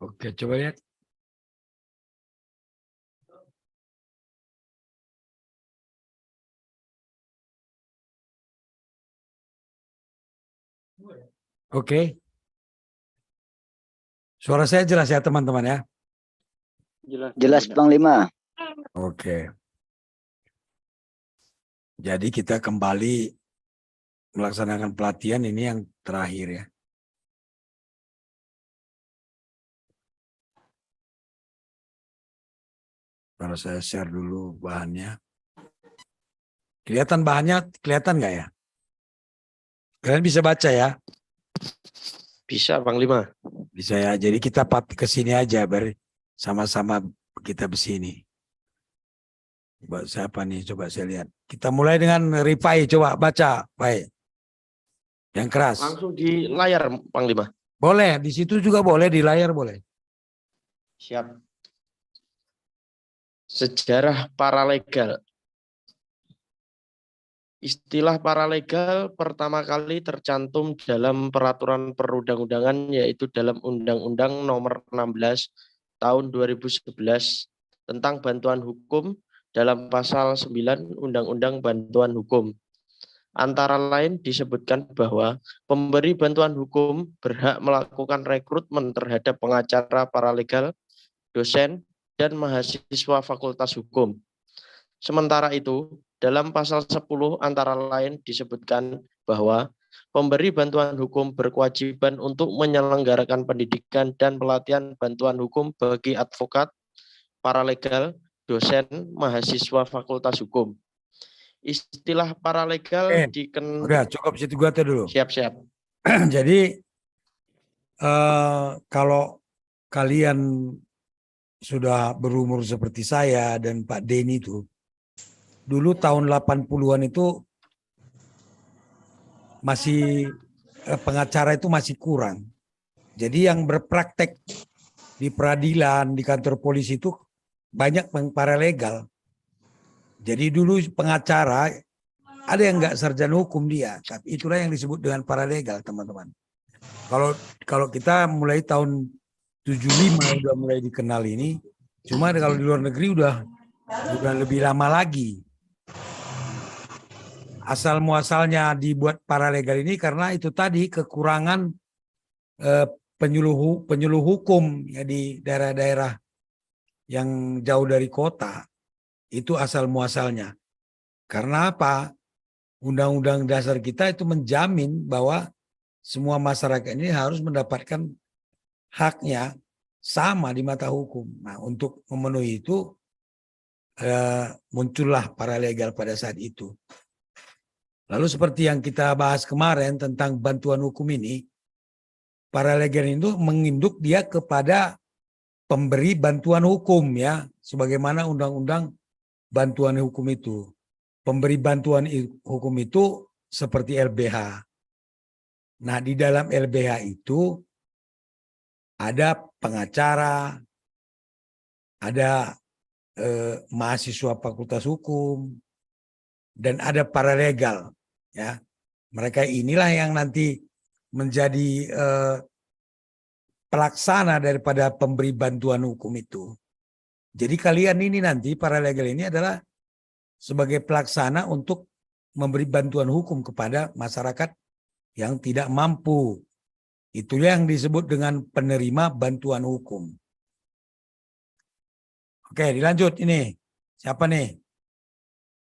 Oke, coba lihat. Oke. Suara saya jelas ya teman-teman ya? Jelas Panglima. Oke. Jadi kita kembali melaksanakan pelatihan ini yang terakhir ya. Kalau saya share dulu bahannya. Kelihatan bahannya, kelihatan nggak ya? Kalian bisa baca ya? Bisa, Panglima. Bisa ya. Jadi kita ke sini aja, sama-sama kita besini. Buat siapa nih? Coba saya lihat. Kita mulai dengan Rifai. Coba baca, baik. Yang keras. Langsung di layar, Panglima. Boleh, di situ juga boleh, di layar boleh. Siap. Sejarah paralegal. Istilah paralegal pertama kali tercantum dalam peraturan perundang-undangan, yaitu dalam Undang-Undang Nomor 16 Tahun 2011 tentang bantuan hukum dalam pasal 9 Undang-Undang Bantuan Hukum. Antara lain disebutkan bahwa pemberi bantuan hukum berhak melakukan rekrutmen terhadap pengacara paralegal, dosen, dan mahasiswa fakultas hukum. Sementara itu, dalam pasal 10 antara lain disebutkan bahwa pemberi bantuan hukum berkewajiban untuk menyelenggarakan pendidikan dan pelatihan bantuan hukum bagi advokat, paralegal, dosen, mahasiswa fakultas hukum. Istilah paralegal Udah cukup situ gua dulu. Siap-siap. Jadi kalau kalian sudah berumur seperti saya dan Pak Denny itu, dulu tahun 80-an itu masih pengacara itu masih kurang. Jadi yang berpraktek di peradilan, di kantor polisi itu banyak paralegal. Jadi dulu pengacara ada yang nggak sarjana hukum dia, tapi itulah yang disebut dengan paralegal, teman-teman. Kalau kita mulai tahun 75 udah mulai dikenal ini, cuma kalau di luar negeri udah lebih lama lagi. Asal muasalnya dibuat paralegal ini karena itu tadi kekurangan penyuluh hukum ya di daerah-daerah yang jauh dari kota. Itu asal muasalnya. Karena apa? Undang-undang dasar kita itu menjamin bahwa semua masyarakat ini harus mendapatkan haknya sama di mata hukum. Nah, untuk memenuhi itu muncullah paralegal pada saat itu. Lalu seperti yang kita bahas kemarin tentang bantuan hukum ini, paralegal itu menginduk dia kepada pemberi bantuan hukum ya, sebagaimana undang-undang bantuan hukum itu. Pemberi bantuan hukum itu seperti LBH. Nah, di dalam LBH itu ada pengacara, ada mahasiswa fakultas hukum, dan ada paralegal. Ya, mereka inilah yang nanti menjadi pelaksana daripada pemberi bantuan hukum itu. Jadi kalian ini nanti paralegal ini adalah sebagai pelaksana untuk memberi bantuan hukum kepada masyarakat yang tidak mampu. Itulah yang disebut dengan penerima bantuan hukum. Oke, dilanjut ini. Siapa nih?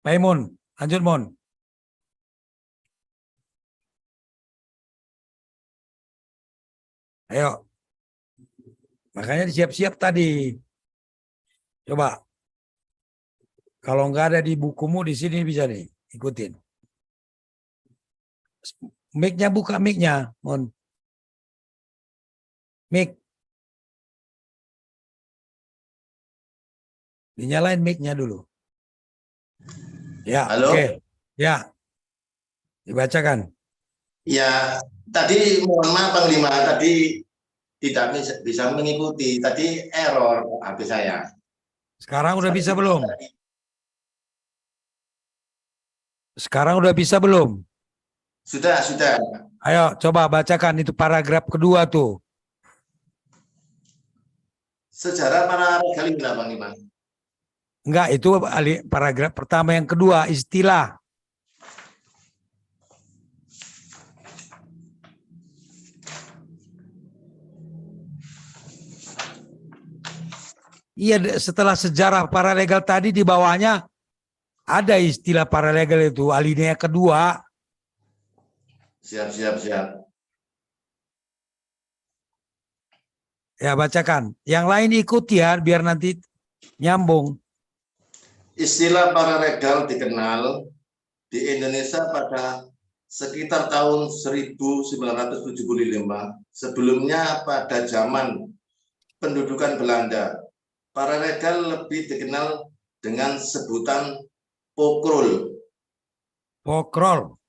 Pak Imun, lanjut Mon. Ayo. Makanya siap-siap tadi. Coba. Kalau nggak ada di bukumu di sini bisa nih, ikutin. Mic-nya buka mic-nya, Mon. Mic. Dinyalain mic-nya dulu. Ya, Halo? oke. Ya. Dibacakan. Ya, tadi mohon maaf Panglima, tadi tidak bisa mengikuti. Tadi error HP saya. Sekarang udah bisa belum? Sekarang udah bisa belum? Sudah. Ayo coba bacakan itu paragraf kedua tuh. Sejarah paralegal ini Bang Lima. Enggak, itu paragraf pertama. Yang kedua, istilah. Iya, setelah sejarah paralegal tadi di bawahnya ada istilah paralegal itu, alinea kedua. Siap. Ya, bacakan. Yang lain ikut ya, biar nanti nyambung. Istilah paralegal dikenal di Indonesia pada sekitar tahun 1975. Sebelumnya pada zaman pendudukan Belanda. Paralegal lebih dikenal dengan sebutan pokrol. Pokrol.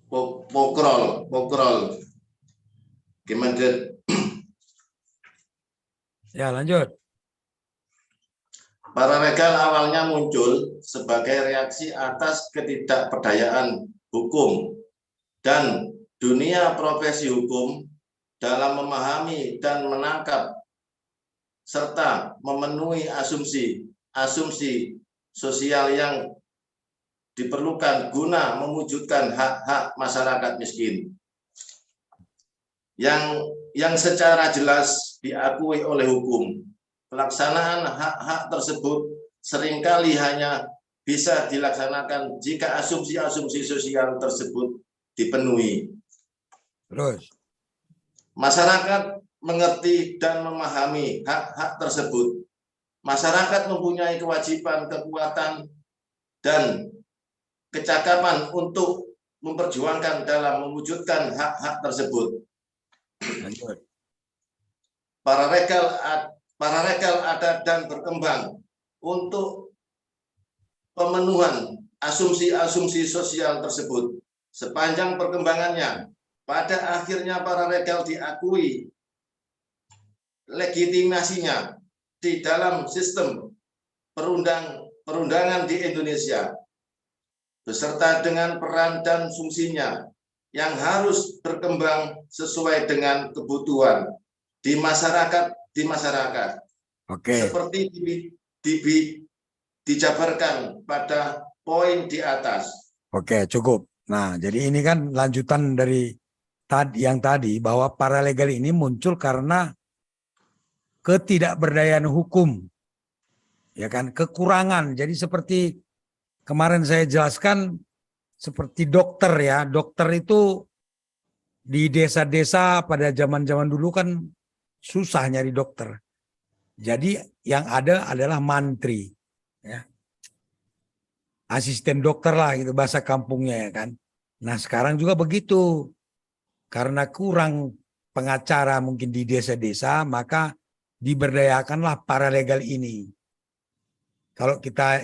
Pokrol. Gimana? Ya, lanjut. Paralegal awalnya muncul sebagai reaksi atas ketidakberdayaan hukum dan dunia profesi hukum dalam memahami dan menangkap serta memenuhi asumsi sosial yang diperlukan guna mewujudkan hak-hak masyarakat miskin yang secara jelas diakui oleh hukum. Pelaksanaan hak-hak tersebut seringkali hanya bisa dilaksanakan jika asumsi-asumsi sosial tersebut dipenuhi. Terus. Masyarakat mengerti dan memahami hak-hak tersebut. Masyarakat mempunyai kewajiban, kekuatan, dan kecakapan untuk memperjuangkan dalam mewujudkan hak-hak tersebut. Lanjut. Paralegal ada dan berkembang untuk pemenuhan asumsi-asumsi sosial tersebut. Sepanjang perkembangannya, pada akhirnya paralegal diakui legitimasinya di dalam sistem perundangan di Indonesia, beserta dengan peran dan fungsinya yang harus berkembang sesuai dengan kebutuhan di masyarakat. Oke. Seperti dijabarkan pada poin di atas. Oke, cukup. Nah, jadi ini kan lanjutan dari yang tadi, bahwa paralegal ini muncul karena ketidakberdayaan hukum, ya kan, kekurangan. Jadi seperti kemarin saya jelaskan, seperti dokter ya, dokter itu di desa-desa pada zaman-zaman dulu kan susah nyari dokter. Jadi yang ada adalah mantri, ya, asisten dokter lah gitu bahasa kampungnya ya kan. Nah sekarang juga begitu, karena kurang pengacara mungkin di desa-desa, maka diberdayakanlah paralegal ini. Kalau kita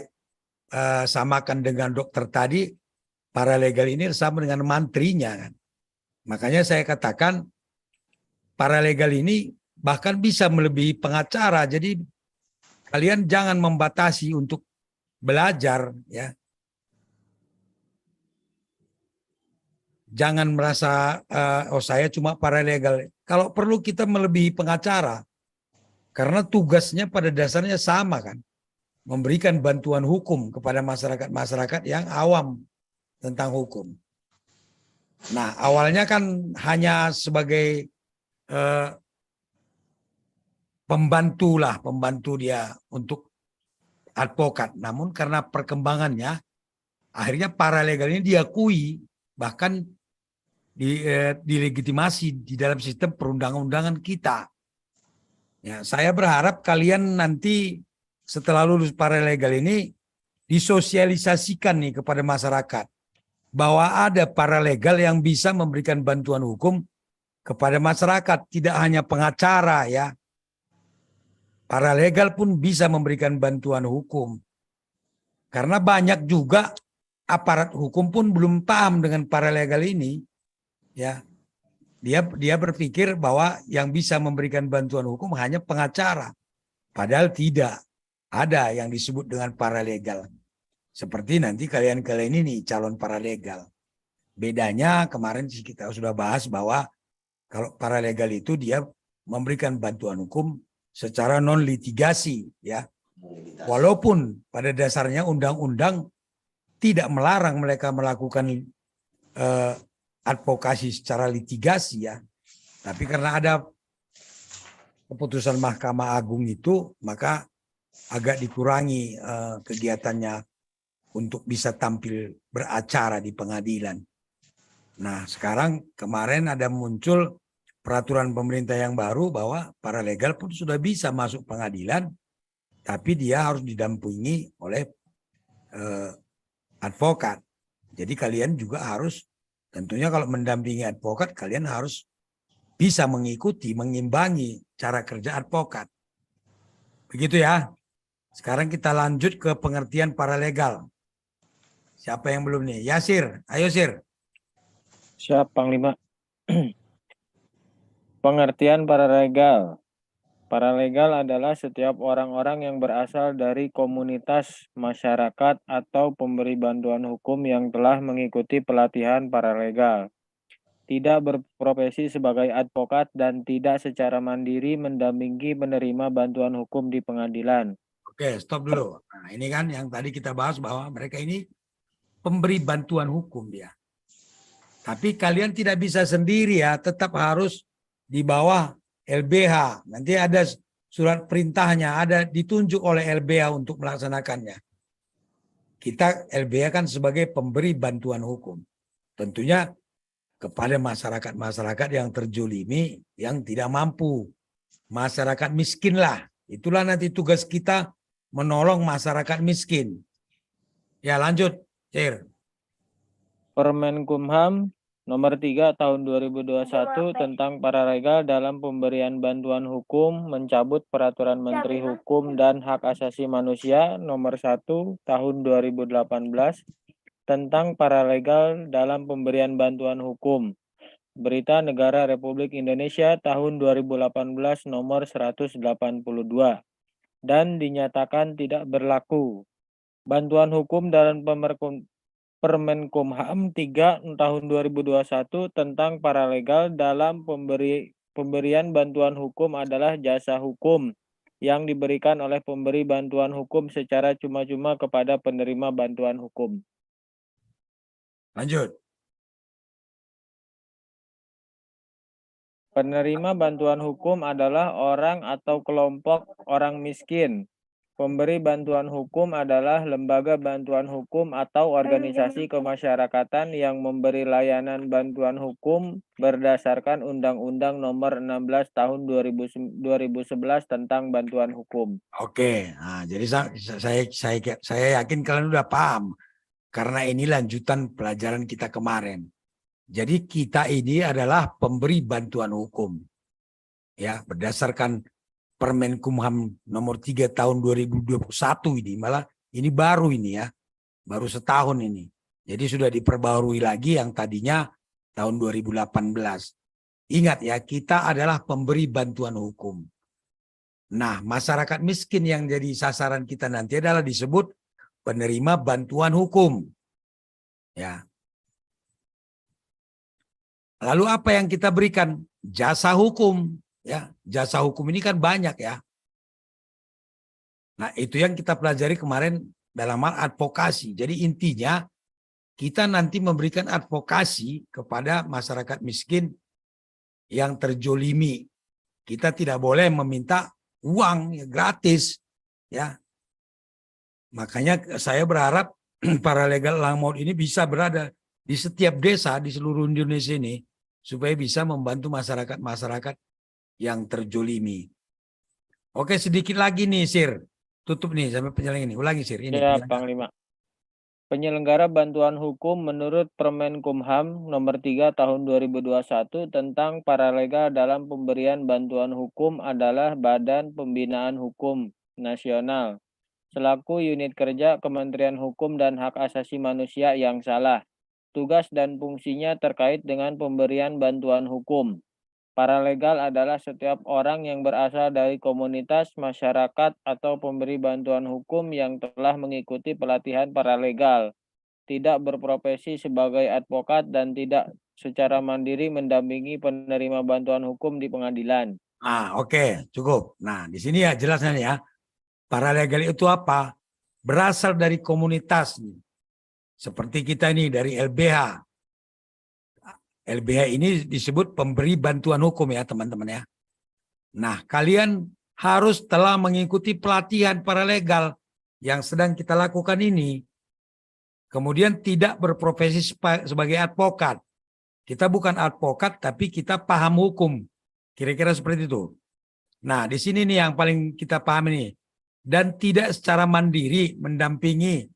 samakan dengan dokter tadi, paralegal ini sama dengan mantrinya kan. Makanya saya katakan paralegal ini bahkan bisa melebihi pengacara. Jadi kalian jangan membatasi untuk belajar ya. Jangan merasa oh saya cuma paralegal. Kalau perlu kita melebihi pengacara. Karena tugasnya pada dasarnya sama kan. Memberikan bantuan hukum kepada masyarakat-masyarakat yang awam tentang hukum. Nah, awalnya kan hanya sebagai pembantu dia untuk advokat. Namun karena perkembangannya, akhirnya paralegal ini diakui, bahkan dilegitimasi di dalam sistem perundang-undangan kita. Ya, saya berharap kalian nanti setelah lulus paralegal ini disosialisasikan nih kepada masyarakat bahwa ada paralegal yang bisa memberikan bantuan hukum kepada masyarakat, tidak hanya pengacara ya. Paralegal pun bisa memberikan bantuan hukum. Karena banyak juga aparat hukum pun belum paham dengan paralegal ini ya. Dia berpikir bahwa yang bisa memberikan bantuan hukum hanya pengacara. Padahal tidak. Ada yang disebut dengan paralegal. Seperti nanti kalian-kalian ini calon paralegal. Bedanya kemarin kita sudah bahas bahwa kalau paralegal itu dia memberikan bantuan hukum secara non litigasi ya. Walaupun pada dasarnya undang-undang tidak melarang mereka melakukan advokasi secara litigasi ya. Tapi karena ada keputusan Mahkamah Agung itu, maka agak dikurangi kegiatannya untuk bisa tampil beracara di pengadilan. Nah, sekarang kemarin ada muncul peraturan pemerintah yang baru bahwa paralegal pun sudah bisa masuk pengadilan, tapi dia harus didampingi oleh advokat. Jadi kalian juga harus, tentunya kalau mendampingi advokat, kalian harus bisa mengikuti, mengimbangi cara kerja advokat. Begitu ya. Sekarang kita lanjut ke pengertian paralegal. Siapa yang belum nih? Yasir, ayo Sir. Siap, Panglima. Pengertian paralegal. Paralegal adalah setiap orang-orang yang berasal dari komunitas masyarakat atau pemberi bantuan hukum yang telah mengikuti pelatihan paralegal, tidak berprofesi sebagai advokat, dan tidak secara mandiri mendampingi penerima bantuan hukum di pengadilan. Oke, stop dulu. Nah, ini kan yang tadi kita bahas bahwa mereka ini pemberi bantuan hukum dia. Tapi kalian tidak bisa sendiri ya, tetap harus di bawah LBH. Nanti ada surat perintahnya, ada ditunjuk oleh LBH untuk melaksanakannya. Kita LBH kan sebagai pemberi bantuan hukum. Tentunya kepada masyarakat-masyarakat yang terjolimi, yang tidak mampu. Masyarakat miskin lah. Itulah nanti tugas kita menolong masyarakat miskin. Ya lanjut, Sir. Permenkumham Nomor 3 Tahun 2021 tentang paralegal dalam pemberian bantuan hukum mencabut Peraturan Menteri Hukum dan Hak Asasi Manusia Nomor 1 Tahun 2018 tentang paralegal dalam pemberian bantuan hukum. Berita Negara Republik Indonesia Tahun 2018 Nomor 182 dan dinyatakan tidak berlaku. Bantuan hukum dalam Permenkumham 3 tahun 2021 tentang paralegal dalam pemberian bantuan hukum adalah jasa hukum yang diberikan oleh pemberi bantuan hukum secara cuma-cuma kepada penerima bantuan hukum. Lanjut. Penerima bantuan hukum adalah orang atau kelompok orang miskin. Pemberi bantuan hukum adalah lembaga bantuan hukum atau organisasi kemasyarakatan yang memberi layanan bantuan hukum berdasarkan Undang-Undang Nomor 16 Tahun 2011 tentang bantuan hukum. Oke, nah, jadi saya yakin kalian udah paham karena ini lanjutan pelajaran kita kemarin. Jadi kita ini adalah pemberi bantuan hukum, ya berdasarkan Permenkumham nomor 3 tahun 2021 ini, malah ini baru ini ya, baru setahun ini. Jadi sudah diperbarui lagi yang tadinya tahun 2018. Ingat ya, kita adalah pemberi bantuan hukum. Nah, masyarakat miskin yang jadi sasaran kita nanti adalah disebut penerima bantuan hukum. Ya. Lalu apa yang kita berikan? Jasa hukum. Ya, jasa hukum ini kan banyak ya. Nah, itu yang kita pelajari kemarin dalam hal advokasi. Jadi intinya kita nanti memberikan advokasi kepada masyarakat miskin yang terjolimi. Kita tidak boleh meminta uang ya, gratis ya. Makanya saya berharap paralegal Langmaut ini bisa berada di setiap desa di seluruh Indonesia ini supaya bisa membantu masyarakat-masyarakat yang terjolimi. Oke, sedikit lagi nih, Sir. Tutup nih sampai penyelenggara ini. Ulangi, Sir. Ini ya, Panglima. Penyelenggara bantuan hukum menurut Permenkumham Nomor 3 Tahun 2021 tentang paralegal dalam pemberian bantuan hukum adalah Badan Pembinaan Hukum Nasional selaku unit kerja Kementerian Hukum dan Hak Asasi Manusia yang salah. Tugas dan fungsinya terkait dengan pemberian bantuan hukum. Paralegal adalah setiap orang yang berasal dari komunitas, masyarakat, atau pemberi bantuan hukum yang telah mengikuti pelatihan paralegal, tidak berprofesi sebagai advokat, dan tidak secara mandiri mendampingi penerima bantuan hukum di pengadilan. Oke, cukup. Nah, di sini ya jelasnya nih ya. Paralegal itu apa? Berasal dari komunitas nih. Seperti kita ini dari LBH. LBH ini disebut pemberi bantuan hukum ya teman-teman ya. Nah, kalian harus telah mengikuti pelatihan paralegal yang sedang kita lakukan ini. Kemudian tidak berprofesi sebagai advokat. Kita bukan advokat, tapi kita paham hukum. Kira-kira seperti itu. Nah, di sini nih yang paling kita paham ini. Dan tidak secara mandiri mendampingi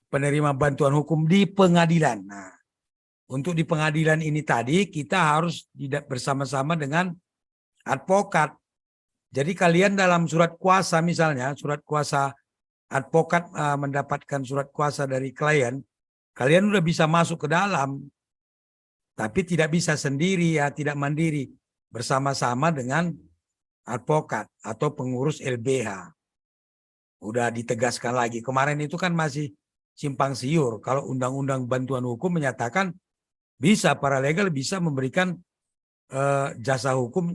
penerima bantuan hukum di pengadilan. Nah, untuk di pengadilan ini tadi kita harus tidak bersama-sama dengan advokat. Jadi kalian dalam surat kuasa misalnya, surat kuasa advokat mendapatkan surat kuasa dari klien, kalian udah bisa masuk ke dalam. Tapi tidak bisa sendiri ya, tidak mandiri. Bersama-sama dengan advokat atau pengurus LBH. Udah ditegaskan lagi. Kemarin itu kan masih simpang siur. Kalau undang-undang bantuan hukum menyatakan bisa paralegal bisa memberikan jasa hukum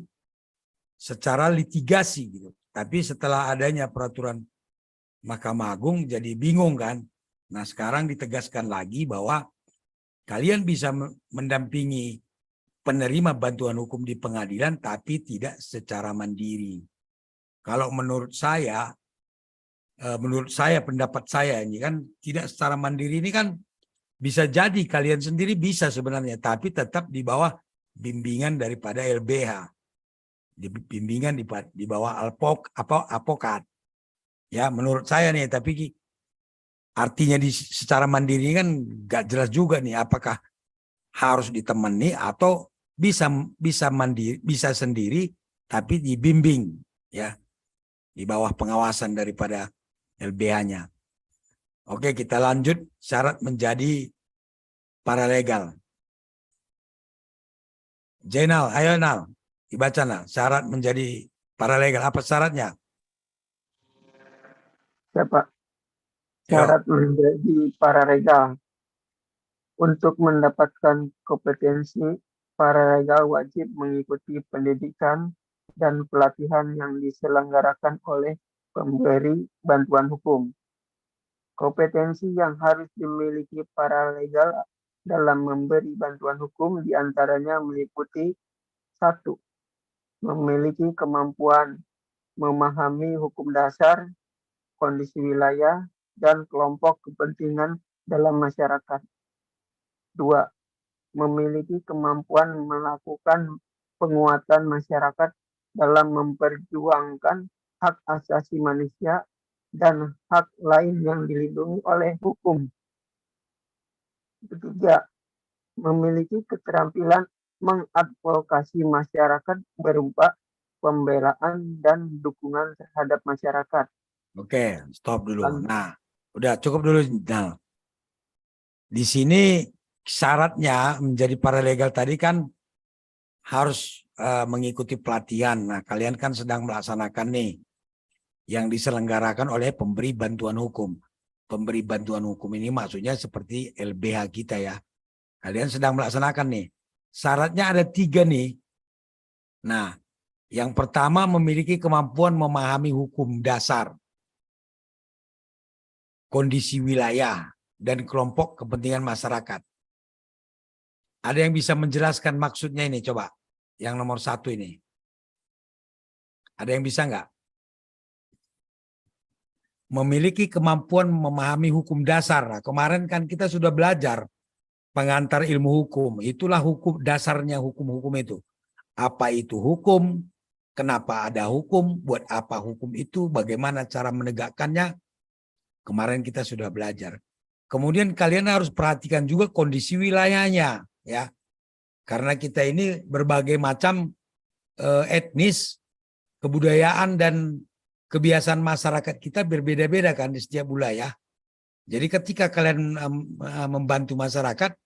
secara litigasi gitu. Tapi setelah adanya peraturan Mahkamah Agung jadi bingung kan. Nah sekarang ditegaskan lagi bahwa kalian bisa mendampingi penerima bantuan hukum di pengadilan tapi tidak secara mandiri. Kalau menurut saya pendapat saya ini kan tidak secara mandiri ini kan bisa jadi kalian sendiri bisa sebenarnya tapi tetap di bawah bimbingan daripada LBH. Bimbingan di bawah advokat. Ya menurut saya nih tapi artinya secara mandiri kan gak jelas juga nih apakah harus ditemani atau bisa mandiri, bisa sendiri tapi dibimbing ya di bawah pengawasan daripada LBH-nya. Oke, kita lanjut syarat menjadi paralegal. Jainal, ayo Nal, dibaca Nal, syarat menjadi paralegal apa syaratnya? Ya Pak, syarat menjadi paralegal. Untuk mendapatkan kompetensi, paralegal wajib mengikuti pendidikan dan pelatihan yang diselenggarakan oleh pemberi bantuan hukum. Kompetensi yang harus dimiliki paralegal dalam memberi bantuan hukum diantaranya meliputi 1. Memiliki kemampuan memahami hukum dasar, kondisi wilayah, dan kelompok kepentingan dalam masyarakat. 2. Memiliki kemampuan melakukan penguatan masyarakat dalam memperjuangkan hak asasi manusia dan hak lain yang dilindungi oleh hukum. 3. Memiliki keterampilan mengadvokasi masyarakat berupa pembelaan dan dukungan terhadap masyarakat. Oke, stop dulu. Nah, udah cukup dulu. Nah, di sini syaratnya menjadi paralegal tadi kan harus mengikuti pelatihan. Nah, kalian kan sedang melaksanakan nih yang diselenggarakan oleh pemberi bantuan hukum. Pemberi bantuan hukum ini maksudnya seperti LBH kita ya. Kalian sedang melaksanakan nih. Syaratnya ada 3 nih. Nah, yang pertama memiliki kemampuan memahami hukum dasar, kondisi wilayah, dan kelompok kepentingan masyarakat. Ada yang bisa menjelaskan maksudnya ini coba? Yang nomor 1 ini. Ada yang bisa nggak? Memiliki kemampuan memahami hukum dasar. Nah, kemarin kan kita sudah belajar pengantar ilmu hukum. Itulah hukum dasarnya hukum-hukum itu. Apa itu hukum? Kenapa ada hukum? Buat apa hukum itu? Bagaimana cara menegakkannya? Kemarin kita sudah belajar. Kemudian kalian harus perhatikan juga kondisi wilayahnya, ya. Karena kita ini berbagai macam etnis, kebudayaan dan kebiasaan masyarakat kita berbeda-beda kan di setiap wilayah. Jadi ketika kalian membantu masyarakat,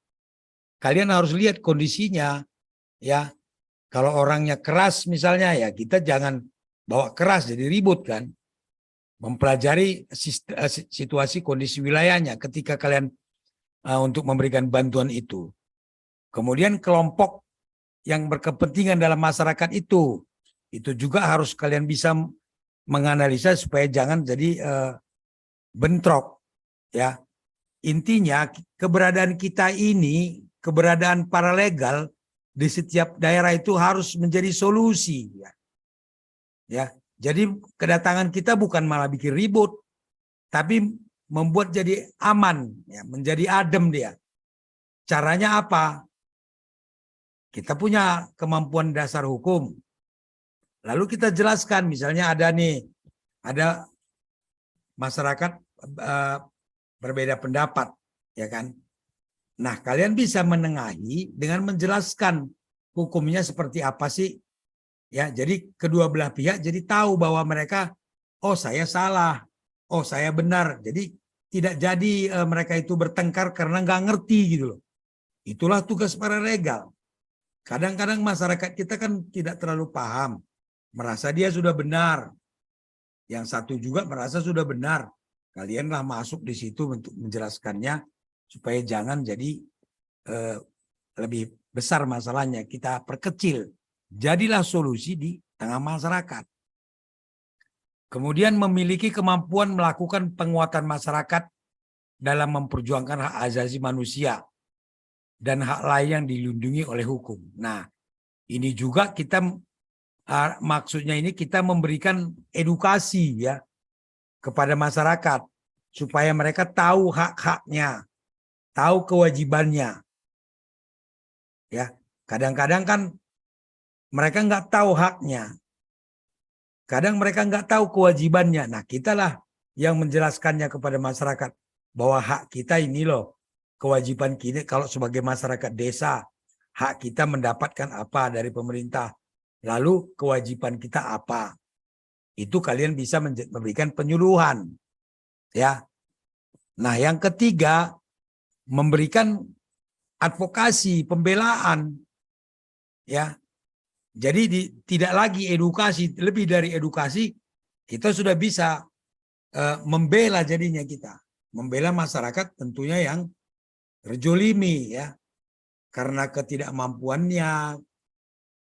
kalian harus lihat kondisinya, ya. Kalau orangnya keras misalnya, ya kita jangan bawa keras jadi ribut kan. Mempelajari situasi kondisi wilayahnya ketika kalian untuk memberikan bantuan itu. Kemudian kelompok yang berkepentingan dalam masyarakat itu Itu juga harus kalian bisa menganalisa supaya jangan jadi bentrok, ya. Intinya keberadaan kita ini, keberadaan paralegal di setiap daerah itu harus menjadi solusi, ya. Ya, jadi kedatangan kita bukan malah bikin ribut, tapi membuat jadi aman, ya, menjadi adem dia. Caranya apa? Kita punya kemampuan dasar hukum. Lalu kita jelaskan, misalnya ada masyarakat berbeda pendapat, ya kan? Nah, kalian bisa menengahi dengan menjelaskan hukumnya seperti apa sih? Ya, jadi kedua belah pihak jadi tahu bahwa mereka, oh saya salah, oh saya benar. Jadi tidak jadi mereka itu bertengkar karena nggak ngerti gitu loh. Itulah tugas paralegal. Kadang-kadang masyarakat kita kan tidak terlalu paham, merasa dia sudah benar. Yang satu juga merasa sudah benar. Kalianlah masuk di situ untuk menjelaskannya supaya jangan jadi lebih besar masalahnya. Kita perkecil. Jadilah solusi di tengah masyarakat. Kemudian memiliki kemampuan melakukan penguatan masyarakat dalam memperjuangkan hak asasi manusia dan hak lain yang dilindungi oleh hukum. Nah, ini juga kita maksudnya ini kita memberikan edukasi, ya, kepada masyarakat supaya mereka tahu hak-haknya, tahu kewajibannya. Ya, kadang-kadang kan mereka nggak tahu haknya. Kadang mereka nggak tahu kewajibannya. Nah, kitalah yang menjelaskannya kepada masyarakat bahwa hak kita ini loh, kewajiban kita kalau sebagai masyarakat desa, hak kita mendapatkan apa dari pemerintah. Lalu kewajiban kita apa? Itu kalian bisa memberikan penyuluhan, ya. Nah, yang ketiga, memberikan advokasi, pembelaan, ya. Jadi tidak lagi edukasi, lebih dari edukasi, kita sudah bisa membela jadinya kita. Membela masyarakat tentunya yang terjolimi, ya. Karena ketidakmampuannya,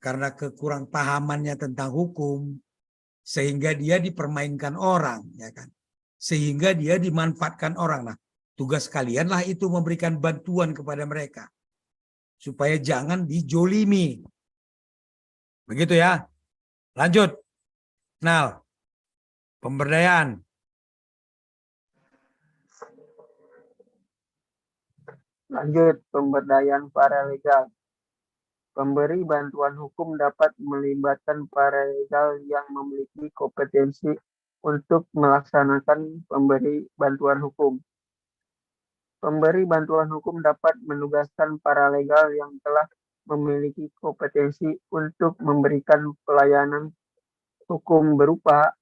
karena kekurang pahamannya tentang hukum, sehingga dia dipermainkan orang, ya kan? Sehingga dia dimanfaatkan orang. Nah, tugas kalianlah itu memberikan bantuan kepada mereka supaya jangan dijolimi. Begitu ya. Lanjut. Nal. Pemberdayaan. Lanjut, pemberdayaan paralegal. Pemberi bantuan hukum dapat melibatkan paralegal yang memiliki kompetensi untuk melaksanakan pemberi bantuan hukum. Pemberi bantuan hukum dapat menugaskan paralegal yang telah memiliki kompetensi untuk memberikan pelayanan hukum berupa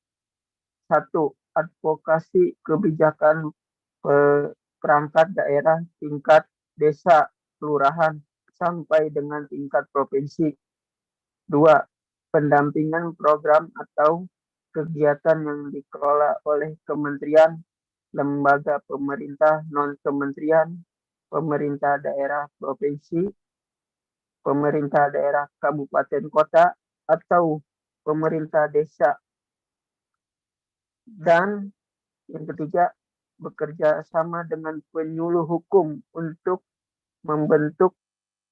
1. Advokasi kebijakan perangkat daerah tingkat desa, kelurahan, sampai dengan tingkat provinsi. 2. Pendampingan program atau kegiatan yang dikelola oleh kementerian, lembaga pemerintah non-kementerian, pemerintah daerah provinsi, pemerintah daerah kabupaten kota, atau pemerintah desa. Dan yang ketiga, bekerja sama dengan penyuluh hukum untuk membentuk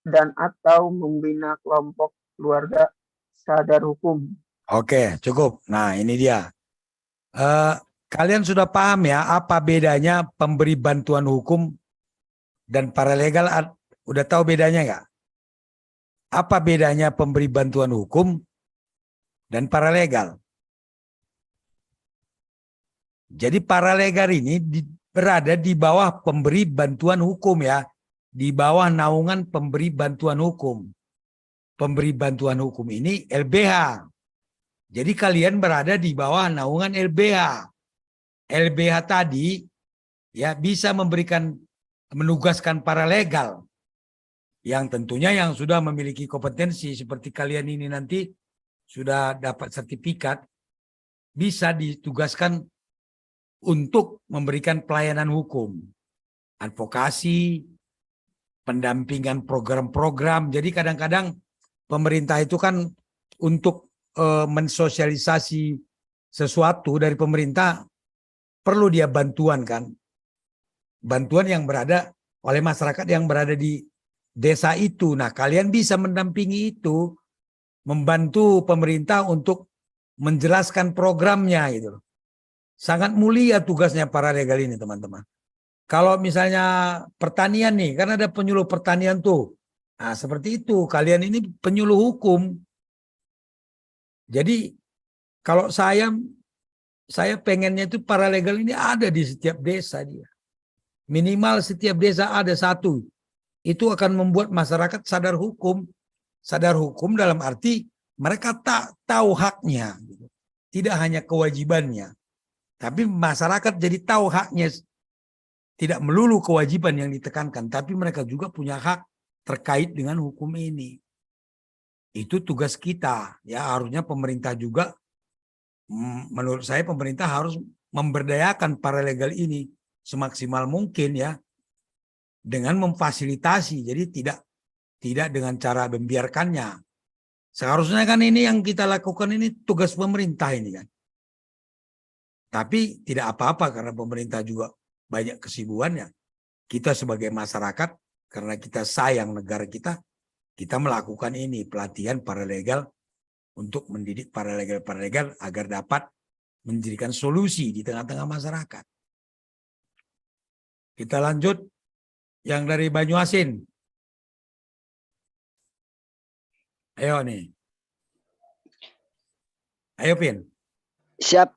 dan atau membina kelompok keluarga sadar hukum. Oke, cukup. Nah, ini dia. Kalian sudah paham ya apa bedanya pemberi bantuan hukum dan paralegal? Udah tahu bedanya nggak? Apa bedanya pemberi bantuan hukum dan paralegal? Jadi paralegal ini berada di bawah pemberi bantuan hukum, ya. Di bawah naungan pemberi bantuan hukum. Pemberi bantuan hukum ini LBH. Jadi kalian berada di bawah naungan LBH. LBH tadi ya bisa menugaskan paralegal yang tentunya yang sudah memiliki kompetensi seperti kalian ini nanti sudah dapat sertifikat, bisa ditugaskan untuk memberikan pelayanan hukum, advokasi, pendampingan program-program. Jadi kadang-kadang pemerintah itu kan untuk mensosialisasi sesuatu dari pemerintah, perlu dia bantuan kan. Bantuan yang berada oleh masyarakat yang berada di desa itu. Nah, kalian bisa mendampingi itu, membantu pemerintah untuk menjelaskan programnya gitu. Sangat mulia tugasnya paralegal ini, teman-teman. Kalau misalnya pertanian nih, kan ada penyuluh pertanian tuh. Nah, seperti itu. Kalian ini penyuluh hukum. Jadi kalau saya pengennya itu paralegal ini ada di setiap desa dia. Minimal setiap desa ada satu. Itu akan membuat masyarakat sadar hukum. Sadar hukum dalam arti mereka tak tahu haknya. Tidak hanya kewajibannya. Tapi masyarakat jadi tahu haknya. Tidak melulu kewajiban yang ditekankan. Tapi mereka juga punya hak terkait dengan hukum ini. Itu tugas kita. Ya, harusnya pemerintah juga, menurut saya pemerintah harus memberdayakan paralegal ini semaksimal mungkin ya, dengan memfasilitasi. Jadi tidak dengan cara membiarkannya. Seharusnya kan ini yang kita lakukan ini tugas pemerintah ini kan. Tapi tidak apa-apa karena pemerintah juga banyak kesibukannya. Kita sebagai masyarakat, karena kita sayang negara kita melakukan ini pelatihan paralegal untuk mendidik paralegal agar dapat menjadikan solusi di tengah-tengah masyarakat. Kita lanjut yang dari Banyuasin. Ayo nih. Ayo Pin. Siap.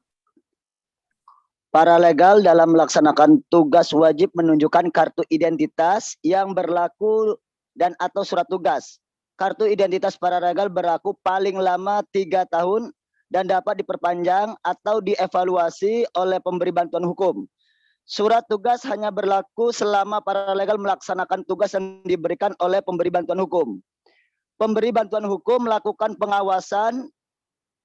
Paralegal dalam melaksanakan tugas wajib menunjukkan kartu identitas yang berlaku dan atau surat tugas. Kartu identitas paralegal berlaku paling lama 3 tahun dan dapat diperpanjang atau dievaluasi oleh pemberi bantuan hukum. Surat tugas hanya berlaku selama paralegal melaksanakan tugas yang diberikan oleh pemberi bantuan hukum. Pemberi bantuan hukum melakukan pengawasan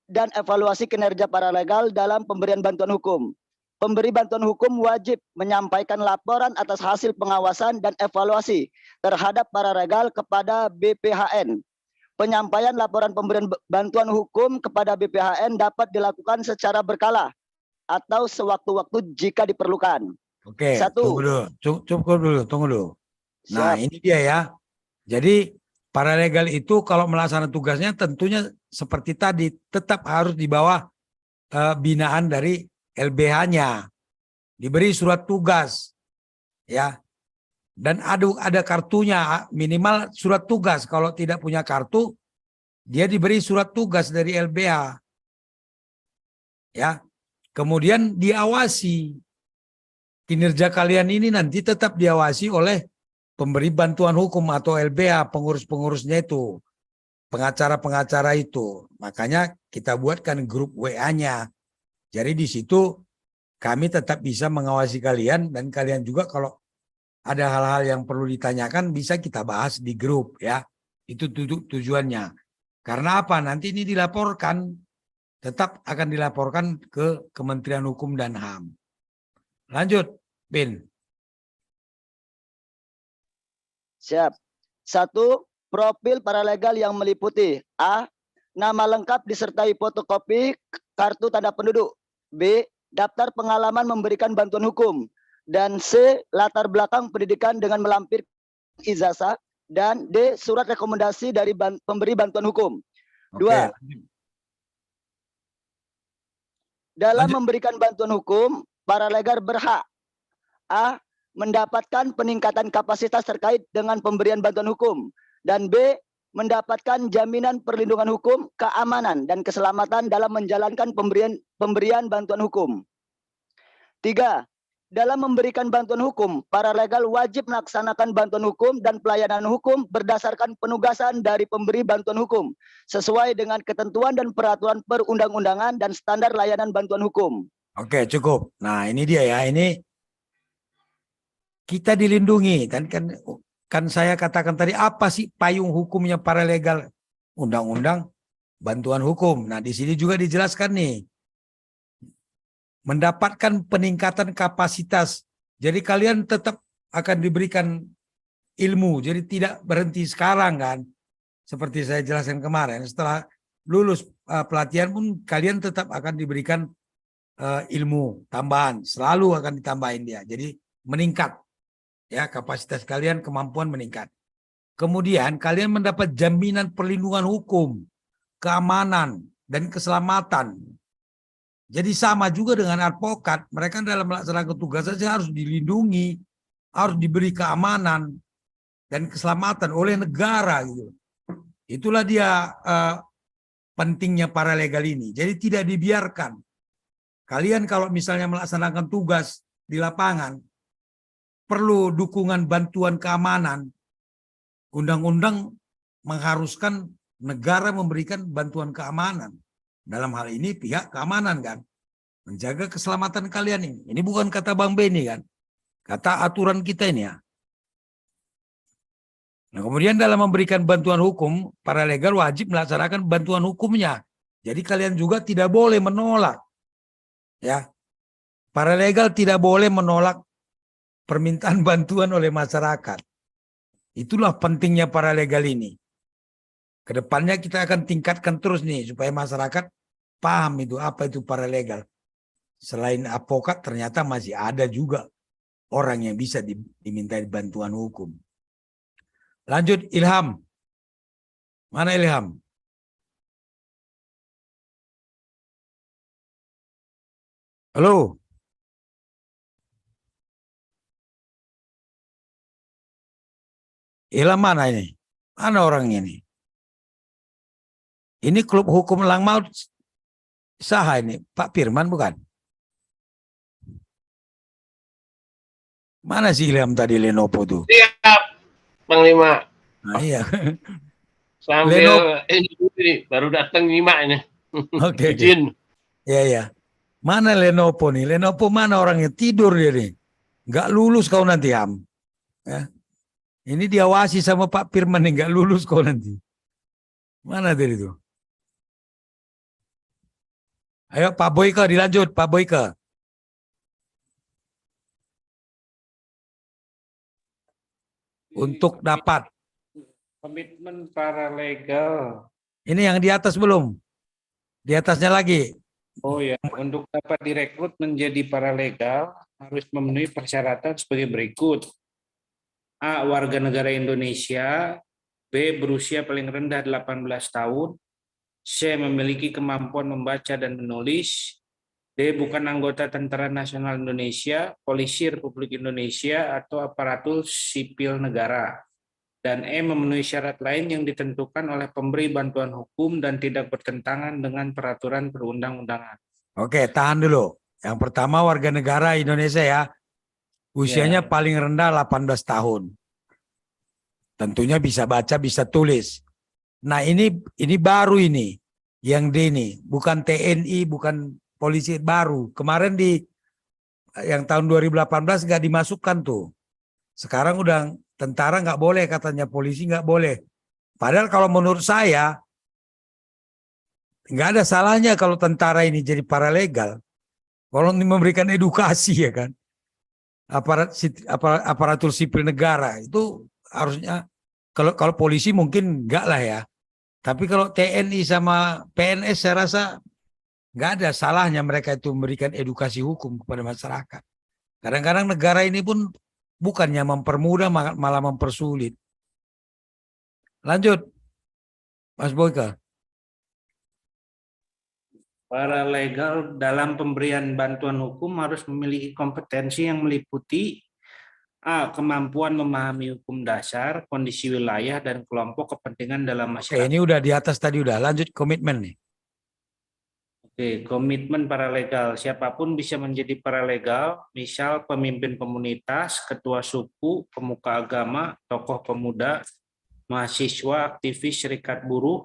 dan evaluasi kinerja paralegal dalam pemberian bantuan hukum. Pemberi bantuan hukum wajib menyampaikan laporan atas hasil pengawasan dan evaluasi terhadap paralegal kepada BPHN. Penyampaian laporan pemberian bantuan hukum kepada BPHN dapat dilakukan secara berkala atau sewaktu-waktu jika diperlukan. Oke, Satu. tunggu dulu. Nah, Siap. ini dia ya. Jadi paralegal itu kalau melaksanakan tugasnya tentunya seperti tadi tetap harus di bawah binaan dari LBH-nya. Diberi surat tugas. Ya. Dan ada kartunya, minimal surat tugas. Kalau tidak punya kartu, dia diberi surat tugas dari LBH. Ya. Kemudian diawasi. Kinerja kalian ini nanti tetap diawasi oleh pemberi bantuan hukum atau LBH, pengurus-pengurusnya itu, pengacara-pengacara itu. Makanya kita buatkan grup WA-nya. Jadi di situ kami tetap bisa mengawasi kalian dan kalian juga kalau ada hal-hal yang perlu ditanyakan bisa kita bahas di grup ya. Itu tujuannya. Karena apa? Nanti ini dilaporkan, tetap akan dilaporkan ke Kementerian Hukum dan HAM. Lanjut, Bin. Siap. 1. Profil paralegal yang meliputi A. Nama lengkap disertai fotokopi kartu tanda penduduk. B. Daftar pengalaman memberikan bantuan hukum. Dan C. Latar belakang pendidikan dengan melampirkan ijazah. Dan D. Surat rekomendasi dari pemberi bantuan hukum. 2. Dalam memberikan bantuan hukum, paralegal berhak A. Mendapatkan peningkatan kapasitas terkait dengan pemberian bantuan hukum. Dan B. Mendapatkan jaminan perlindungan hukum, keamanan, dan keselamatan dalam menjalankan pemberian bantuan hukum. 3. Dalam memberikan bantuan hukum, paralegal wajib melaksanakan bantuan hukum dan pelayanan hukum berdasarkan penugasan dari pemberi bantuan hukum, sesuai dengan ketentuan dan peraturan perundang-undangan dan standar layanan bantuan hukum. Oke, cukup. Nah, ini dia ya. Ini kita dilindungi. Dan kan saya katakan tadi, apa sih payung hukumnya paralegal? Undang-undang bantuan hukum. Nah, di sini juga dijelaskan nih. Mendapatkan peningkatan kapasitas. Jadi kalian tetap akan diberikan ilmu. Jadi tidak berhenti sekarang kan. Seperti saya jelaskan kemarin. Setelah lulus pelatihan pun kalian tetap akan diberikan ilmu tambahan, selalu akan ditambahin dia. Jadi meningkat ya, kapasitas kalian, kemampuan meningkat. Kemudian kalian mendapat jaminan perlindungan hukum, keamanan dan keselamatan. Jadi sama juga dengan advokat, mereka dalam melaksanakan tugas saja harus dilindungi, harus diberi keamanan dan keselamatan oleh negara gitu. Itulah dia pentingnya paralegal ini. Jadi tidak dibiarkan. Kalian kalau misalnya melaksanakan tugas di lapangan, perlu dukungan bantuan keamanan. Undang-undang mengharuskan negara memberikan bantuan keamanan. Dalam hal ini pihak keamanan kan. Menjaga keselamatan kalian ini. Ini bukan kata Bang Beni kan. Kata aturan kita ini ya. Nah, kemudian dalam memberikan bantuan hukum, paralegal wajib melaksanakan bantuan hukumnya. Jadi kalian juga tidak boleh menolak. Ya. Paralegal tidak boleh menolak permintaan bantuan oleh masyarakat. Itulah pentingnya paralegal ini. Kedepannya kita akan tingkatkan terus nih supaya masyarakat paham itu apa itu paralegal. Selain advokat ternyata masih ada juga orang yang bisa dimintai bantuan hukum. Lanjut Ilham. Mana Ilham? Halo. Ilham mana ini? Mana orangnya ini? Ini klub hukum Langmaut Saha ini, Pak Firman bukan? Mana si Ilham tadi Lenovo tuh? Siap, Panglima. Nah, iya. Sambil ini baru datang nyimak ini. Oke. Izin. Ya ya. Mana Lenovo nih? Lenovo mana orangnya? Tidur dia nih. Nggak lulus kau nanti Ham. Ya. Ini diawasi sama Pak Firman nih, nggak lulus kau nanti. Mana tadi itu? Ayo Pak Boyke dilanjut, Pak Boyke. Untuk dapat. Komitmen paralegal. Ini yang di atas belum? Di atasnya lagi. Oh ya, untuk dapat direkrut menjadi paralegal harus memenuhi persyaratan sebagai berikut. A. Warga negara Indonesia. B. Berusia paling rendah 18 tahun. C. Memiliki kemampuan membaca dan menulis. D. Bukan anggota Tentara Nasional Indonesia, Polisi Republik Indonesia, atau aparatur sipil negara. Dan E. Memenuhi syarat lain yang ditentukan oleh pemberi bantuan hukum dan tidak bertentangan dengan peraturan perundang-undangan. Oke, tahan dulu. Yang pertama warga negara Indonesia ya. Usianya paling rendah 18 tahun. Tentunya bisa baca, bisa tulis. Nah ini baru ini. Yang D ini. Bukan TNI, bukan polisi baru. Kemarin yang tahun 2018 nggak dimasukkan tuh. Sekarang udah tentara nggak boleh katanya, polisi nggak boleh. Padahal kalau menurut saya nggak ada salahnya kalau tentara ini jadi paralegal. Kalau memberikan edukasi ya kan. Aparatur sipil negara itu harusnya, kalau polisi mungkin enggak lah ya. Tapi kalau TNI sama PNS saya rasa enggak ada salahnya mereka itu memberikan edukasi hukum kepada masyarakat. Kadang-kadang negara ini pun bukannya mempermudah malah mempersulit. Lanjut, Mas Boyke. Paralegal dalam pemberian bantuan hukum harus memiliki kompetensi yang meliputi A. Kemampuan memahami hukum dasar, kondisi wilayah, dan kelompok kepentingan dalam masyarakat. Oke, ini udah di atas tadi udah. Lanjut komitmen nih. Oke, komitmen paralegal. Siapapun bisa menjadi paralegal, misal pemimpin komunitas, ketua suku, pemuka agama, tokoh pemuda, mahasiswa, aktivis serikat buruh,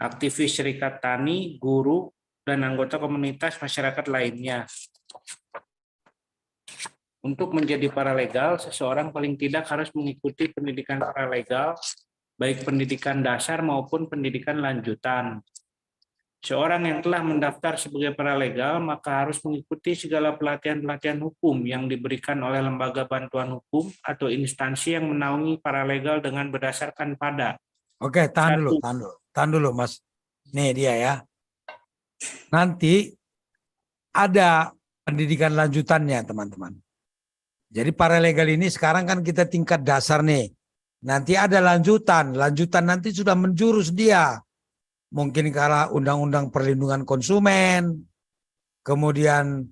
aktivis serikat tani, guru, dan anggota komunitas masyarakat lainnya. Untuk menjadi paralegal, seseorang paling tidak harus mengikuti pendidikan paralegal, baik pendidikan dasar maupun pendidikan lanjutan. Seorang yang telah mendaftar sebagai paralegal, maka harus mengikuti segala pelatihan-pelatihan hukum yang diberikan oleh lembaga bantuan hukum atau instansi yang menaungi paralegal dengan berdasarkan pada. Oke, tahan dulu Mas Nih dia ya. Nanti ada pendidikan lanjutannya teman-teman. Jadi paralegal ini sekarang kan kita tingkat dasar nih. Nanti ada lanjutan. Lanjutan nanti sudah menjurus dia. Mungkin kalau undang-undang perlindungan konsumen, kemudian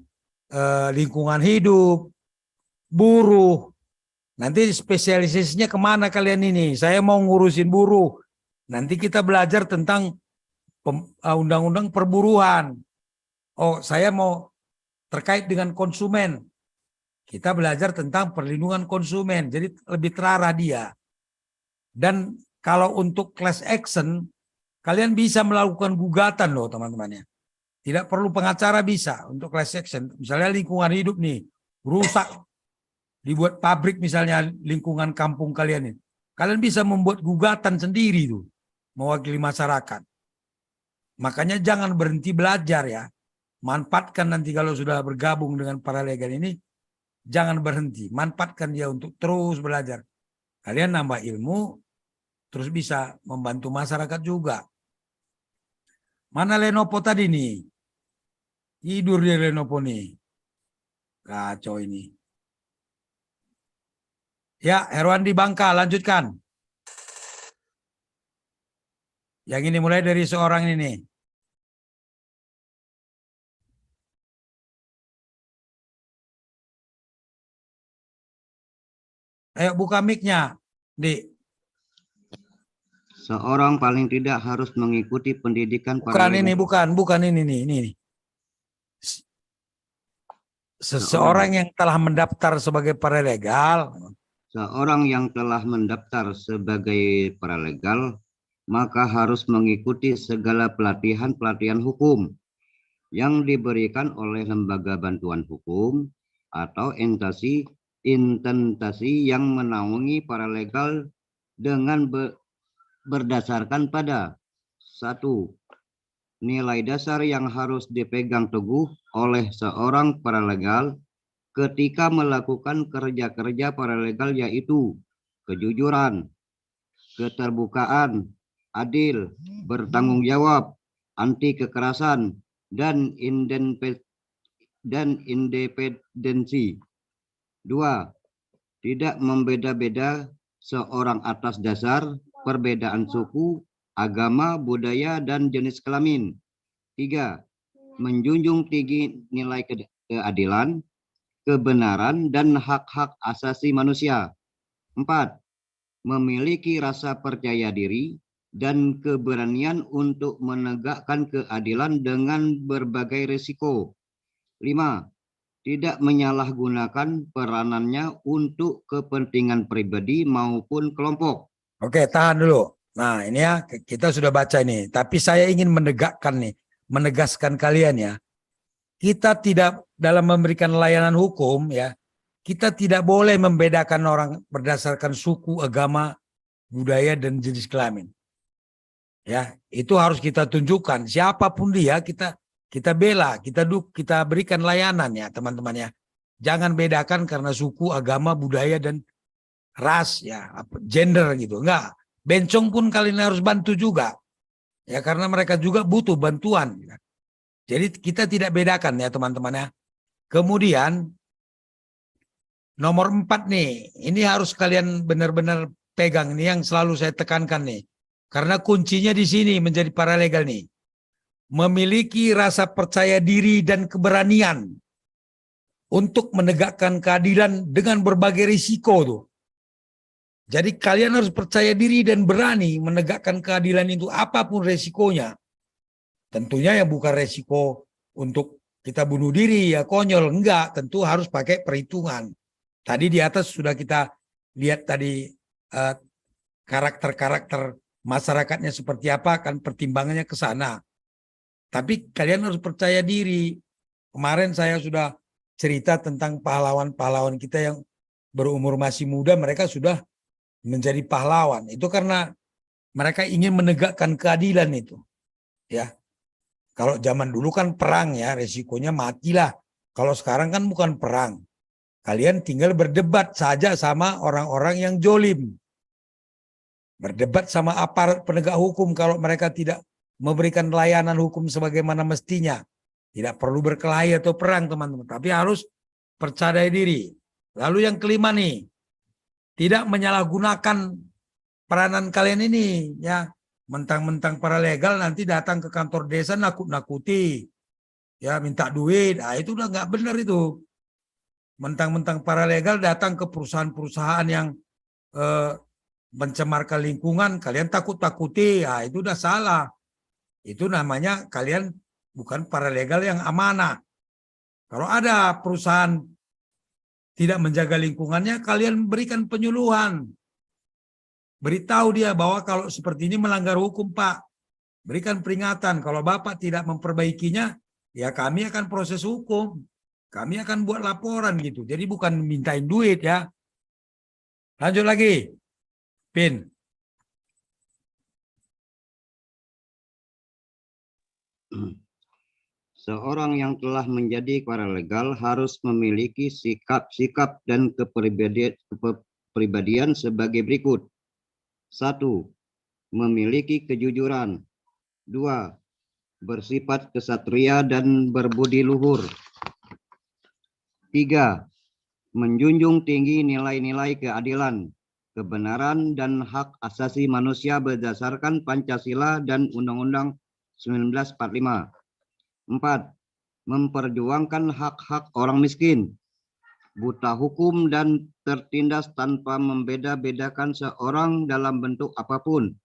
lingkungan hidup, buruh. Nanti spesialisasinya kemana kalian ini? Saya mau ngurusin buruh. Nanti kita belajar tentang undang-undang perburuan. Oh, saya mau terkait dengan konsumen. Kita belajar tentang perlindungan konsumen. Jadi lebih terarah dia. Dan kalau untuk class action, kalian bisa melakukan gugatan loh teman-teman ya. Tidak perlu pengacara bisa untuk class action. Misalnya lingkungan hidup nih, rusak. Dibuat pabrik misalnya lingkungan kampung kalian ini. Kalian bisa membuat gugatan sendiri tuh. Mewakili masyarakat. Makanya jangan berhenti belajar ya. Manfaatkan nanti kalau sudah bergabung dengan paralegal ini. Jangan berhenti. Manfaatkan dia untuk terus belajar. Kalian nambah ilmu. Terus bisa membantu masyarakat juga. Mana Lenovo tadi nih? Tidur dia Lenovo nih. Kacau ini. Ya, Herwandi Bangka, lanjutkan. Yang ini mulai dari seorang ini. Ayo buka mic-nya, Dik. Seorang paling tidak harus mengikuti pendidikan Bukan ini, bukan ini. Seseorang yang telah mendaftar sebagai paralegal. Seorang yang telah mendaftar sebagai paralegal, maka harus mengikuti segala pelatihan-pelatihan hukum yang diberikan oleh lembaga bantuan hukum atau instansi yang menaungi paralegal dengan berdasarkan pada 1. Nilai dasar yang harus dipegang teguh oleh seorang paralegal ketika melakukan kerja-kerja paralegal, yaitu kejujuran, keterbukaan, adil, bertanggung jawab, anti kekerasan, dan independensi. 2. Tidak membeda-beda seorang atas dasar perbedaan suku, agama, budaya, dan jenis kelamin. 3. Menjunjung tinggi nilai keadilan, kebenaran, dan hak-hak asasi manusia. 4. Memiliki rasa percaya diri dan keberanian untuk menegakkan keadilan dengan berbagai risiko. 5. Tidak menyalahgunakan peranannya untuk kepentingan pribadi maupun kelompok. Oke, tahan dulu. Nah, ini ya kita sudah baca ini. Tapi saya ingin menegaskan kalian ya. Kita tidak dalam memberikan layanan hukum ya, kita tidak boleh membedakan orang berdasarkan suku, agama, budaya, dan jenis kelamin. Ya, itu harus kita tunjukkan. Siapapun dia kita bela, kita berikan layanan ya teman-teman ya. Jangan bedakan karena suku, agama, budaya, dan ras ya, gender gitu. Enggak. Bencong pun kalian harus bantu juga. Ya karena mereka juga butuh bantuan. Jadi kita tidak bedakan ya teman-teman ya. Kemudian nomor 4 nih, ini harus kalian benar-benar pegang nih yang selalu saya tekankan nih. Karena kuncinya di sini menjadi paralegal nih. Memiliki rasa percaya diri dan keberanian untuk menegakkan keadilan dengan berbagai risiko tuh. Jadi kalian harus percaya diri dan berani menegakkan keadilan itu apapun resikonya. Tentunya ya bukan resiko untuk kita bunuh diri ya konyol, enggak, tentu harus pakai perhitungan. Tadi di atas sudah kita lihat tadi karakter-karakter masyarakatnya seperti apa, kan pertimbangannya ke sana. Tapi kalian harus percaya diri. Kemarin saya sudah cerita tentang pahlawan-pahlawan kita yang berumur masih muda, mereka sudah menjadi pahlawan. Itu karena mereka ingin menegakkan keadilan itu. Ya. Kalau zaman dulu kan perang ya, resikonya matilah. Kalau sekarang kan bukan perang. Kalian tinggal berdebat saja sama orang-orang yang jolim. Berdebat sama aparat penegak hukum kalau mereka tidak memberikan layanan hukum sebagaimana mestinya. Tidak perlu berkelahi atau perang teman-teman, tapi harus percaya diri. Lalu yang kelima nih, tidak menyalahgunakan peranan kalian ini, ya. Mentang-mentang paralegal nanti datang ke kantor desa nakut-nakuti, ya, minta duit. Ah, itu udah nggak benar itu. Mentang-mentang paralegal datang ke perusahaan-perusahaan yang mencemarkan lingkungan, kalian takut-takuti, ah, itu udah salah. Itu namanya kalian bukan paralegal yang amanah. Kalau ada perusahaan tidak menjaga lingkungannya, kalian berikan penyuluhan. Beritahu dia bahwa kalau seperti ini melanggar hukum, Pak. Berikan peringatan. Kalau Bapak tidak memperbaikinya, ya kami akan proses hukum. Kami akan buat laporan gitu. Jadi bukan mintain duit ya. Lanjut lagi. Pin. Seorang yang telah menjadi paralegal harus memiliki sikap-sikap dan kepribadian sebagai berikut. 1. Memiliki kejujuran. 2. Bersifat kesatria dan berbudi luhur. 3. Menjunjung tinggi nilai-nilai keadilan, kebenaran, dan hak asasi manusia berdasarkan Pancasila dan Undang-Undang 1945. 4. Memperjuangkan hak-hak orang miskin, buta hukum, dan tertindas tanpa membeda-bedakan seorang dalam bentuk apapun.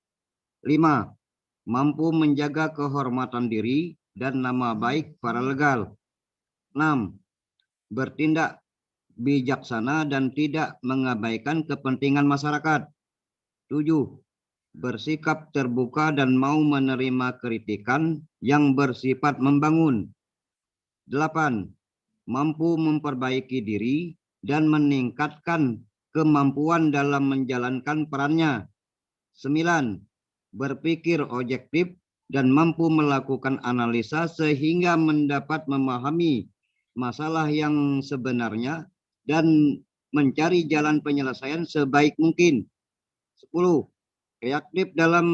5. Mampu menjaga kehormatan diri dan nama baik paralegal. 6. Bertindak bijaksana dan tidak mengabaikan kepentingan masyarakat. 7. Bersikap terbuka dan mau menerima kritikan yang bersifat membangun. 8. Mampu memperbaiki diri dan meningkatkan kemampuan dalam menjalankan perannya. 9. Berpikir objektif dan mampu melakukan analisa sehingga mendapat memahami masalah yang sebenarnya dan mencari jalan penyelesaian sebaik mungkin. 10. Reaktif dalam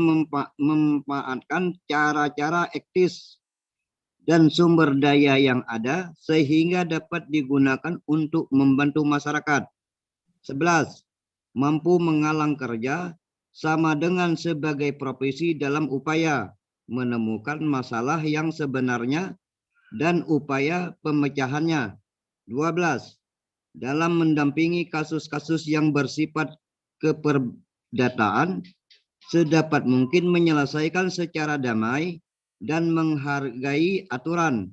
memanfaatkan cara-cara etis dan sumber daya yang ada sehingga dapat digunakan untuk membantu masyarakat. 11. Mampu mengalang kerja sama dengan sebagai profesi dalam upaya menemukan masalah yang sebenarnya dan upaya pemecahannya. 12. Dalam mendampingi kasus-kasus yang bersifat keperdataan, sedapat mungkin menyelesaikan secara damai dan menghargai aturan,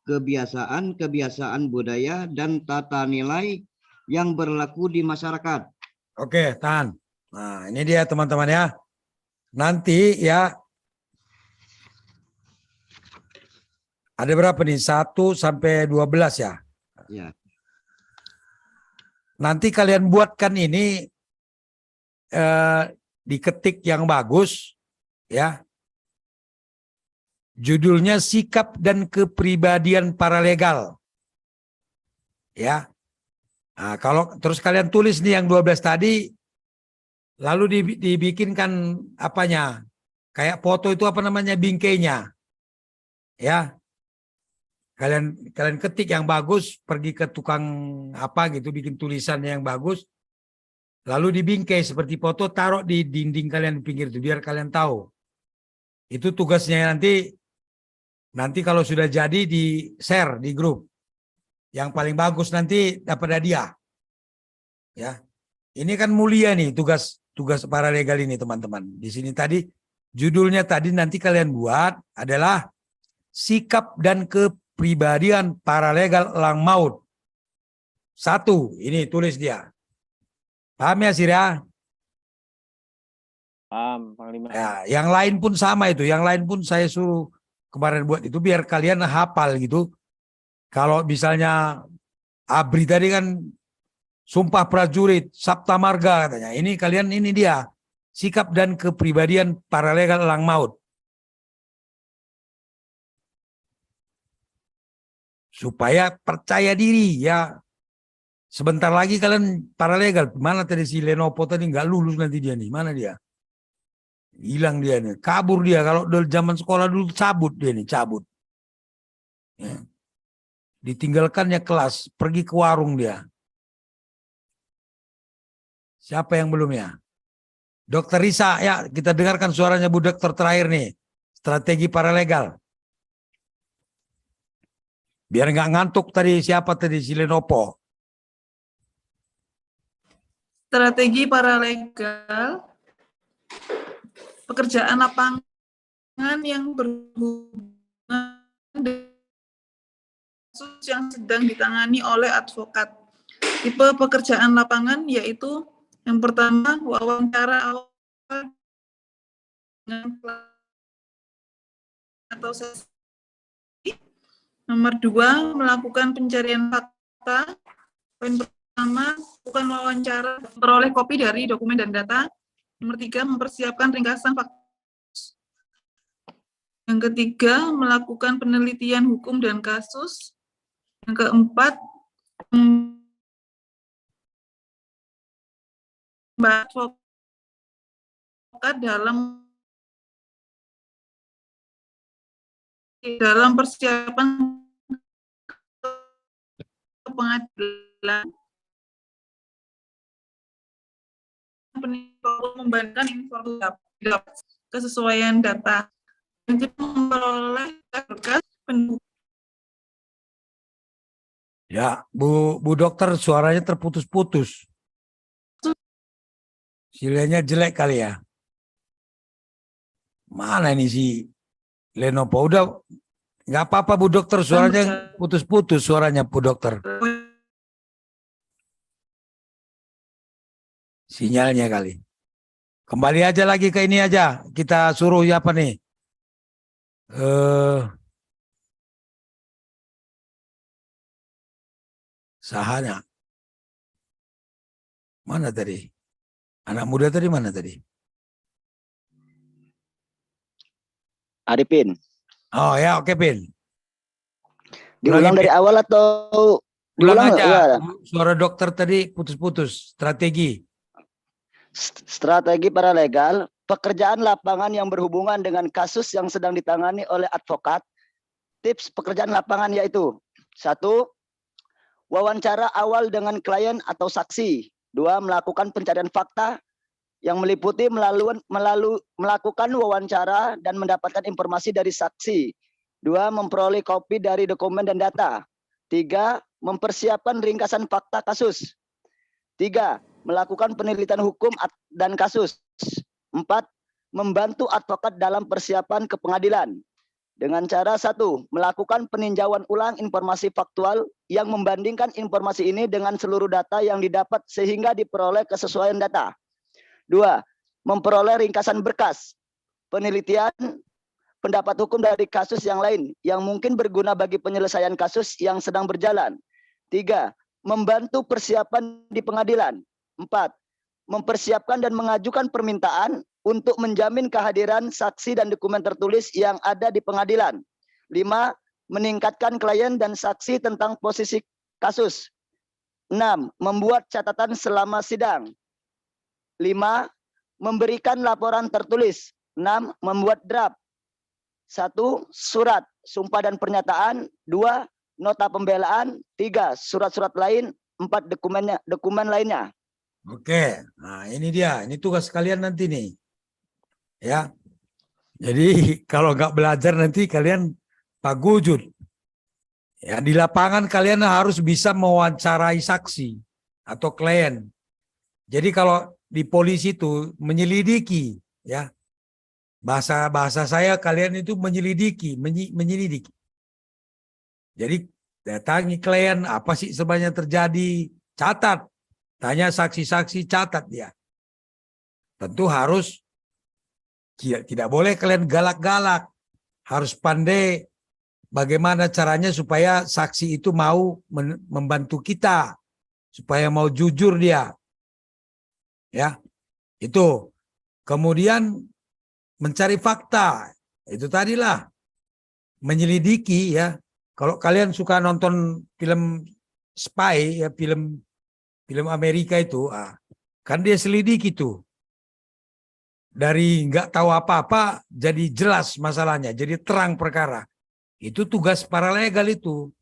kebiasaan budaya, dan tata nilai yang berlaku di masyarakat. Oke, tahan. Nah, ini dia teman-teman ya. Nanti ya, ada berapa nih? 1 sampai 12 ya? Ya. Nanti kalian buatkan ini diketik yang bagus ya. Judulnya sikap dan kepribadian paralegal. Ya. Nah, kalau terus kalian tulis nih yang 12 tadi, lalu dibikinkan apanya? Kayak foto itu apa namanya, bingkainya. Ya. Kalian ketik yang bagus, pergi ke tukang apa gitu, bikin tulisan yang bagus. Lalu dibingkai seperti foto, taruh di dinding kalian pinggir itu biar kalian tahu. Itu tugasnya nanti kalau sudah jadi di share di grup. Yang paling bagus nanti dapat hadiah. Ya. Ini kan mulia nih tugas paralegal ini teman-teman. Di sini tadi judulnya tadi nanti kalian buat adalah sikap dan kepribadian paralegal elang maut. 1, ini tulis dia. Paham ya Sirya? Paham, Panglima. Ya, yang lain pun sama itu. Yang lain pun saya suruh kemarin buat itu biar kalian hafal gitu. Kalau misalnya Abri tadi kan Sumpah Prajurit, Sabta Marga katanya. Ini kalian, ini dia. Sikap dan kepribadian paralegal elang maut. Supaya percaya diri ya. Sebentar lagi kalian paralegal. Mana tadi si Lenopo tadi nggak lulus nanti dia nih. Mana dia? Hilang dia nih, kabur dia. Kalau dari zaman sekolah dulu cabut dia nih, cabut. Ya. Ditinggalkannya kelas, pergi ke warung dia. Siapa yang belum ya? Dokter Risa, ya kita dengarkan suaranya Bu Dokter terakhir nih. Strategi paralegal. Biar nggak ngantuk tadi, siapa tadi, si Lenopo. Strategi paralegal, pekerjaan lapangan yang berhubungan dengan kasus yang sedang ditangani oleh advokat. Tipe pekerjaan lapangan yaitu yang pertama, wawancara awal dengan atau sesi. Nomor 2, melakukan pencarian fakta. Poin pertama, bukan wawancara, peroleh kopi dari dokumen dan data. Nomor 3, mempersiapkan ringkasan fakta. Yang ketiga, melakukan penelitian hukum dan kasus. Yang keempat, advokat dalam persiapan pengadilan, membandingkan informasi kesesuaian data, memperoleh berkas pendukung. Ya, Bu Dokter suaranya terputus-putus. Sinyalnya jelek kali ya. Mana ini si Lenopo? Udah nggak apa-apa Bu Dokter, suaranya putus-putus suaranya Bu Dokter. Sinyalnya kali. Kembali aja lagi ke ini aja. Kita suruh ya apa nih? Sahanya. Mana tadi? Anak muda tadi mana tadi? Arifin. Oh ya, oke Pin. Diulang dari awal atau ulang aja? Ya. Suara dokter tadi putus-putus. Strategi. Strategi paralegal, pekerjaan lapangan yang berhubungan dengan kasus yang sedang ditangani oleh advokat. Tips pekerjaan lapangan yaitu 1. Wawancara awal dengan klien atau saksi. 2. Melakukan pencarian fakta yang meliputi melakukan wawancara dan mendapatkan informasi dari saksi. 2. Memperoleh kopi dari dokumen dan data. 3. Mempersiapkan ringkasan fakta kasus. 3. Melakukan penelitian hukum dan kasus. 4. Membantu advokat dalam persiapan ke pengadilan. Dengan cara 1. Melakukan peninjauan ulang informasi faktual yang membandingkan informasi ini dengan seluruh data yang didapat sehingga diperoleh kesesuaian data. 2. Memperoleh ringkasan berkas, penelitian, pendapat hukum dari kasus yang lain yang mungkin berguna bagi penyelesaian kasus yang sedang berjalan. 3. Membantu persiapan di pengadilan. 4. Mempersiapkan dan mengajukan permintaan untuk menjamin kehadiran saksi dan dokumen tertulis yang ada di pengadilan. 5. Meningkatkan klien dan saksi tentang posisi kasus. 6. Membuat catatan selama sidang. 5. Memberikan laporan tertulis. 6. Membuat draft. 1. Surat, sumpah dan pernyataan. 2. Nota pembelaan. 3. Surat-surat lain. 4. Dokumen lainnya. Oke, nah ini dia, ini tugas kalian nanti nih, ya. Jadi kalau nggak belajar nanti kalian pagujud. Ya di lapangan kalian harus bisa mewawancarai saksi atau klien. Jadi kalau di polisi itu menyelidiki, ya bahasa saya kalian itu menyelidiki. Jadi datangi klien, apa sih sebenarnya terjadi, catat. Tanya saksi-saksi, catat dia. Tentu harus, tidak boleh kalian galak-galak. Harus pandai bagaimana caranya supaya saksi itu mau membantu kita. Supaya mau jujur dia. Ya, itu. Kemudian mencari fakta. Itu tadilah. Menyelidiki ya. Kalau kalian suka nonton film spy, ya film Amerika itu, kan dia selidiki tuh. dari nggak tahu apa-apa jadi jelas masalahnya, jadi terang perkara. Itu tugas paralegal itu.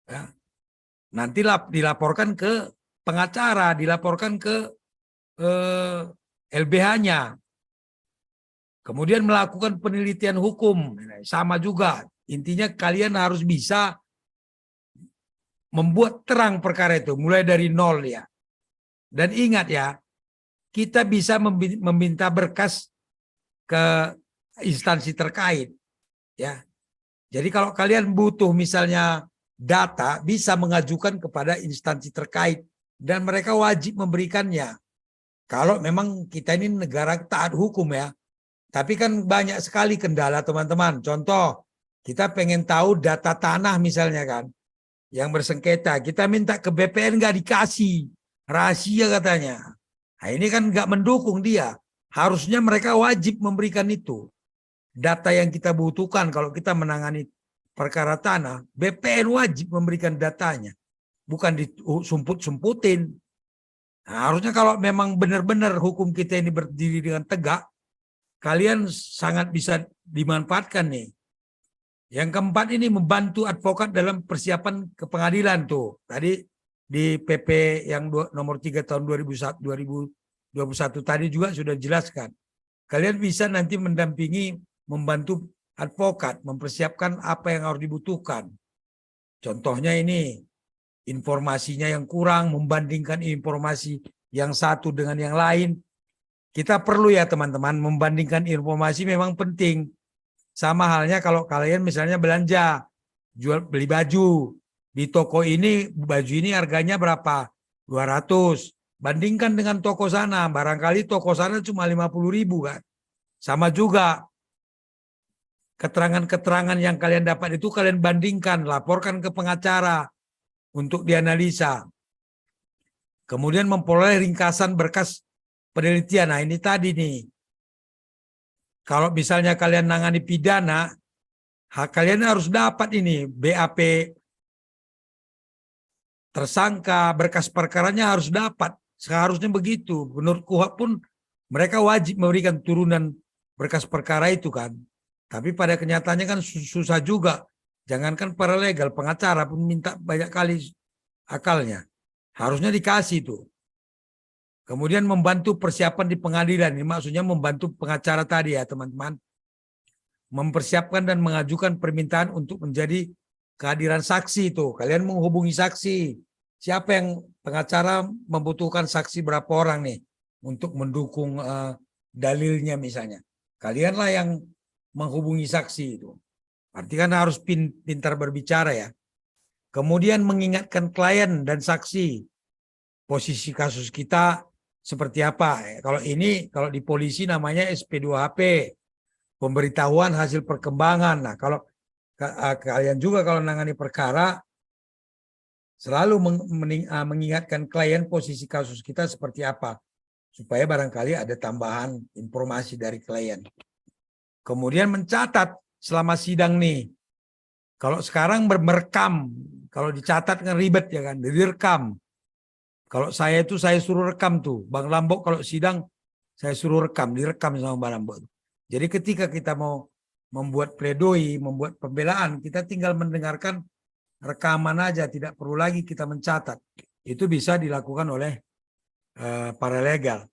Ya. Nanti dilaporkan ke pengacara, dilaporkan ke LBH-nya. Kemudian melakukan penelitian hukum. Sama juga. Intinya kalian harus bisa membuat terang perkara itu. Mulai dari nol ya. Dan ingat ya, kita bisa meminta berkas ke instansi terkait. Ya. Jadi kalau kalian butuh misalnya data, bisa mengajukan kepada instansi terkait. Dan mereka wajib memberikannya. Kalau memang kita ini negara taat hukum ya. Tapi kan banyak sekali kendala teman-teman. Contoh, kita pengen tahu data tanah misalnya kan. Yang bersengketa. Kita minta ke BPN nggak dikasih. Rahasia katanya. Nah ini kan nggak mendukung dia. Harusnya mereka wajib memberikan itu. Data yang kita butuhkan kalau kita menangani perkara tanah. BPN wajib memberikan datanya. Bukan disumput-sumputin. Nah, harusnya kalau memang benar-benar hukum kita ini berdiri dengan tegak. Kalian sangat bisa dimanfaatkan nih. Yang keempat ini membantu advokat dalam persiapan ke pengadilan tuh. Tadi di PP yang nomor 3 tahun 2021 tadi juga sudah dijelaskan. Kalian bisa nanti mendampingi, membantu advokat, mempersiapkan apa yang harus dibutuhkan. Contohnya ini, informasinya yang kurang, membandingkan informasi yang satu dengan yang lain. Kita perlu ya teman-teman membandingkan informasi memang penting. Sama halnya kalau kalian misalnya belanja, beli baju. Di toko ini, baju ini harganya berapa? 200. Bandingkan dengan toko sana. Barangkali toko sana cuma 50.000 kan. Sama juga. Keterangan-keterangan yang kalian dapat itu kalian bandingkan. Laporkan ke pengacara untuk dianalisa. Kemudian memperoleh ringkasan berkas penelitian. Nah ini tadi nih. Kalau misalnya kalian nangani pidana, kalian harus dapat ini BAP tersangka, berkas perkaranya harus dapat. Seharusnya begitu. Menurut KUHP pun mereka wajib memberikan turunan berkas perkara itu kan. Tapi pada kenyataannya kan susah juga. Jangankan paralegal, pengacara pun minta banyak kali akalnya. Harusnya dikasih itu. Kemudian membantu persiapan di pengadilan. Ini maksudnya membantu pengacara tadi ya teman-teman. Mempersiapkan dan mengajukan permintaan untuk menjadi kehadiran saksi itu. Kalian menghubungi saksi. Siapa yang pengacara membutuhkan saksi berapa orang nih. Untuk mendukung dalilnya misalnya. Kalianlah yang menghubungi saksi itu. Arti kan harus pintar berbicara ya. Kemudian mengingatkan klien dan saksi. Posisi kasus kita seperti apa. Kalau ini, kalau di polisi namanya SP2HP. Pemberitahuan hasil perkembangan. Nah kalau kalian juga kalau menangani perkara, selalu mengingatkan klien posisi kasus kita seperti apa. Supaya barangkali ada tambahan informasi dari klien. Kemudian mencatat selama sidang nih. Kalau sekarang merekam. Kalau dicatat kan ribet ya kan. Direkam. Kalau saya itu saya suruh rekam tuh. Bang Lambok kalau sidang saya suruh rekam. Direkam sama Bang Lambok. Jadi ketika kita mau membuat pledoi, membuat pembelaan, kita tinggal mendengarkan rekaman aja. Tidak perlu lagi kita mencatat. Itu bisa dilakukan oleh paralegal.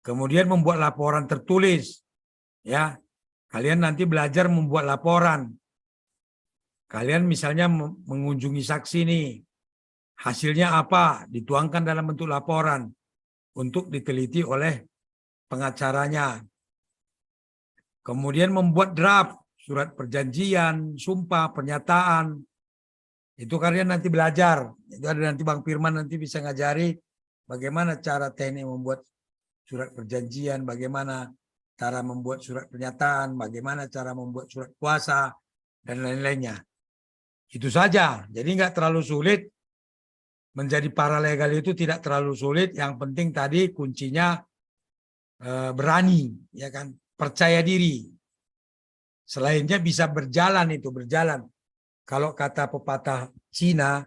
Kemudian membuat laporan tertulis. Ya, kalian nanti belajar membuat laporan. Kalian misalnya mengunjungi saksi nih. Hasilnya apa? Dituangkan dalam bentuk laporan untuk diteliti oleh pengacaranya. Kemudian membuat draft, surat perjanjian, sumpah, pernyataan. Itu kalian nanti belajar. Itu ada nanti Bang Firman nanti bisa ngajari bagaimana cara teknik membuat surat perjanjian, bagaimana cara membuat surat pernyataan, bagaimana cara membuat surat kuasa, dan lain-lainnya. Itu saja. Jadi nggak terlalu sulit. Menjadi paralegal itu tidak terlalu sulit. Yang penting tadi kuncinya berani, ya kan, percaya diri. Selainnya bisa berjalan itu, berjalan. Kalau kata pepatah Cina,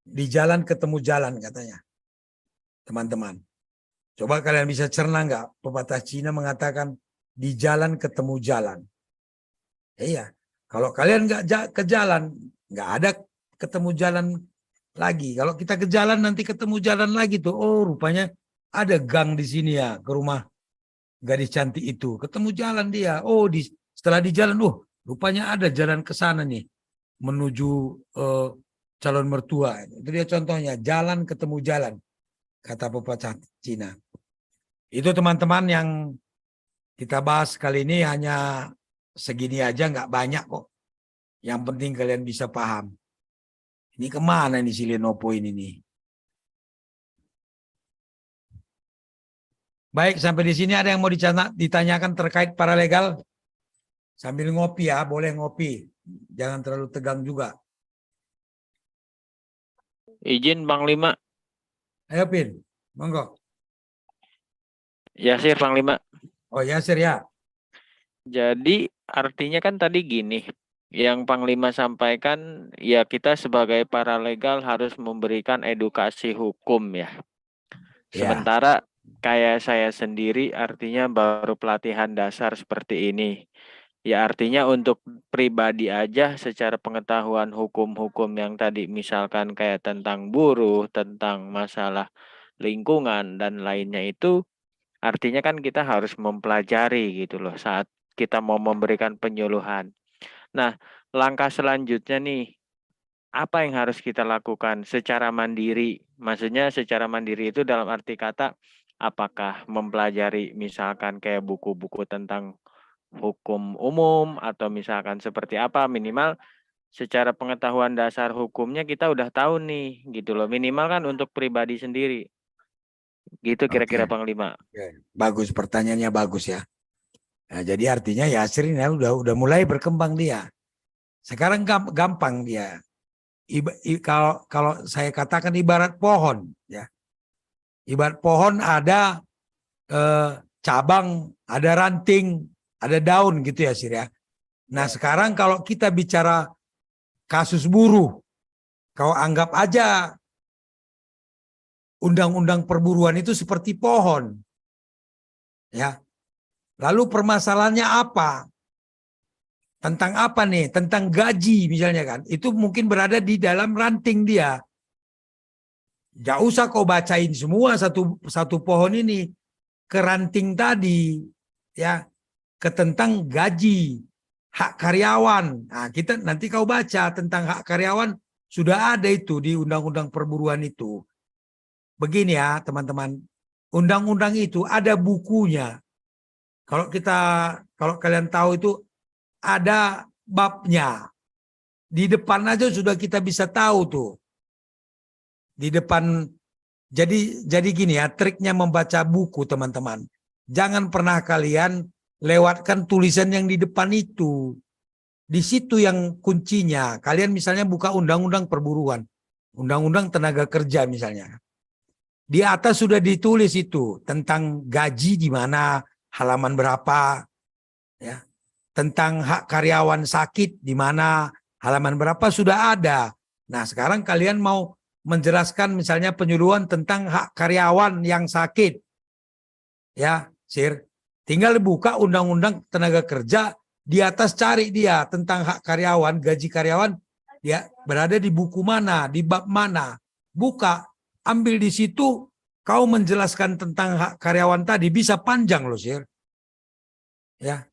di jalan ketemu jalan katanya, teman-teman. Coba kalian bisa cerna nggak? Pepatah Cina mengatakan di jalan ketemu jalan. Iya. Kalau kalian nggak ke jalan, nggak ada ketemu jalan lagi. Kalau kita ke jalan nanti ketemu jalan lagi tuh. Oh, rupanya ada gang di sini ya ke rumah gadis cantik itu. Ketemu jalan dia. Oh, setelah di jalan, rupanya ada jalan ke sana nih menuju calon mertua. Itu dia contohnya, jalan ketemu jalan, kata pepatah Cina. Itu teman-teman yang kita bahas kali ini hanya segini aja, nggak banyak kok. Yang penting kalian bisa paham. Ini kemana nih si Lenovo ini nih? Baik, sampai di sini ada yang mau ditanyakan terkait paralegal? Sambil ngopi ya, boleh ngopi. Jangan terlalu tegang juga. Izin Panglima. Ayo Pin, monggo. Yasir Panglima. Oh Yasir ya. Jadi artinya kan tadi gini, yang Panglima sampaikan ya kita sebagai paralegal harus memberikan edukasi hukum ya. Sementara kayak saya sendiri artinya baru pelatihan dasar seperti ini. Ya artinya untuk pribadi aja secara pengetahuan hukum-hukum yang tadi misalkan kayak tentang buruh, tentang masalah lingkungan dan lainnya itu artinya kan kita harus mempelajari gitu loh saat kita mau memberikan penyuluhan. Nah, langkah selanjutnya nih, apa yang harus kita lakukan secara mandiri? Maksudnya secara mandiri itu dalam arti kata apakah mempelajari misalkan kayak buku-buku tentang hukum umum atau misalkan seperti apa, minimal secara pengetahuan dasar hukumnya kita udah tahu nih gitu loh, minimal kan untuk pribadi sendiri gitu kira-kira Panglima. Bagus, pertanyaannya bagus ya. Nah, jadi artinya Yasir ini udah mulai berkembang dia. Sekarang gampang dia. Kalau saya katakan ibarat pohon ya. Ibarat pohon ada cabang, ada ranting, ada daun gitu ya Sir ya. Nah sekarang kalau kita bicara kasus buruh, kau anggap aja undang-undang perburuan itu seperti pohon. Ya. Lalu permasalahannya apa? Tentang apa nih? Tentang gaji misalnya kan. Itu mungkin berada di dalam ranting dia. Gak usah kau bacain semua satu pohon ini ke ranting tadi. Ya. Ke tentang gaji, hak karyawan. Nah, kita nanti kau baca tentang hak karyawan sudah ada itu di undang-undang perburuan itu. Begini ya, teman-teman. Undang-undang itu ada bukunya. Kalau kalian tahu itu ada babnya. Di depan aja sudah kita bisa tahu tuh. Di depan jadi gini ya, triknya membaca buku, teman-teman. Jangan pernah kalian lewatkan tulisan yang di depan itu. Di situ yang kuncinya. Kalian misalnya buka undang-undang perburuan. Undang-undang tenaga kerja misalnya. Di atas sudah ditulis itu. Tentang gaji di mana, halaman berapa. Ya. Tentang hak karyawan sakit di mana, halaman berapa sudah ada. Nah sekarang kalian mau menjelaskan misalnya penyuluhan tentang hak karyawan yang sakit. Ya, Sir. Tinggal buka undang-undang tenaga kerja, di atas cari dia tentang hak karyawan, gaji karyawan, dia berada di buku mana, di bab mana. Buka, ambil di situ, kau menjelaskan tentang hak karyawan tadi, bisa panjang loh Sir. Ya,